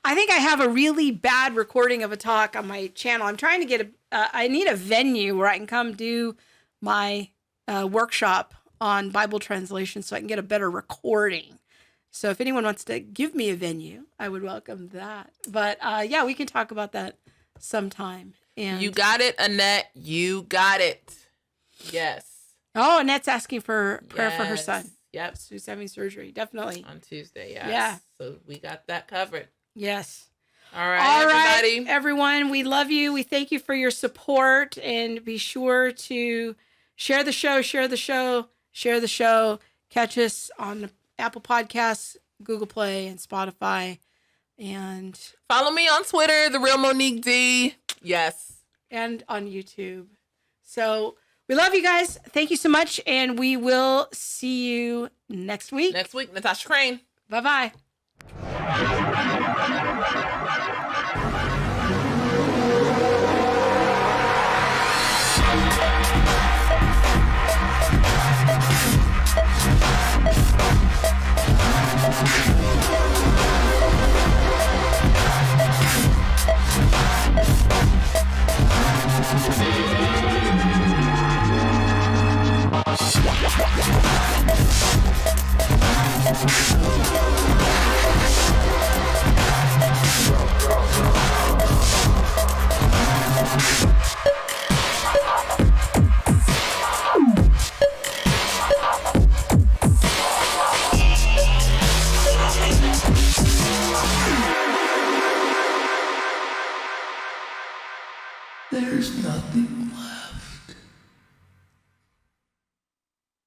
I think I have a really bad recording of a talk on my channel. I'm trying to get I need a venue where I can come do my workshop on Bible translation so I can get a better recording. So if anyone wants to give me a venue, I would welcome that. But yeah, we can talk about that sometime. And you got it, Annette. You got it. Yes. Oh, Annette's asking for prayer for her son. Yep. Who's having surgery. Definitely. On Tuesday, yes. Yeah. So we got that covered. Yes. All right, everybody. Everyone, we love you. We thank you for your support, and be sure to share the show, share the show, share the show. Catch us on Apple Podcasts, Google Play, and Spotify. And follow me on Twitter, The Real Monique D. Yes. And on YouTube. So we love you guys. Thank you so much, and we will see you next week. Next week, Natasha Crane. Bye-bye. Rock, rock. There's nothing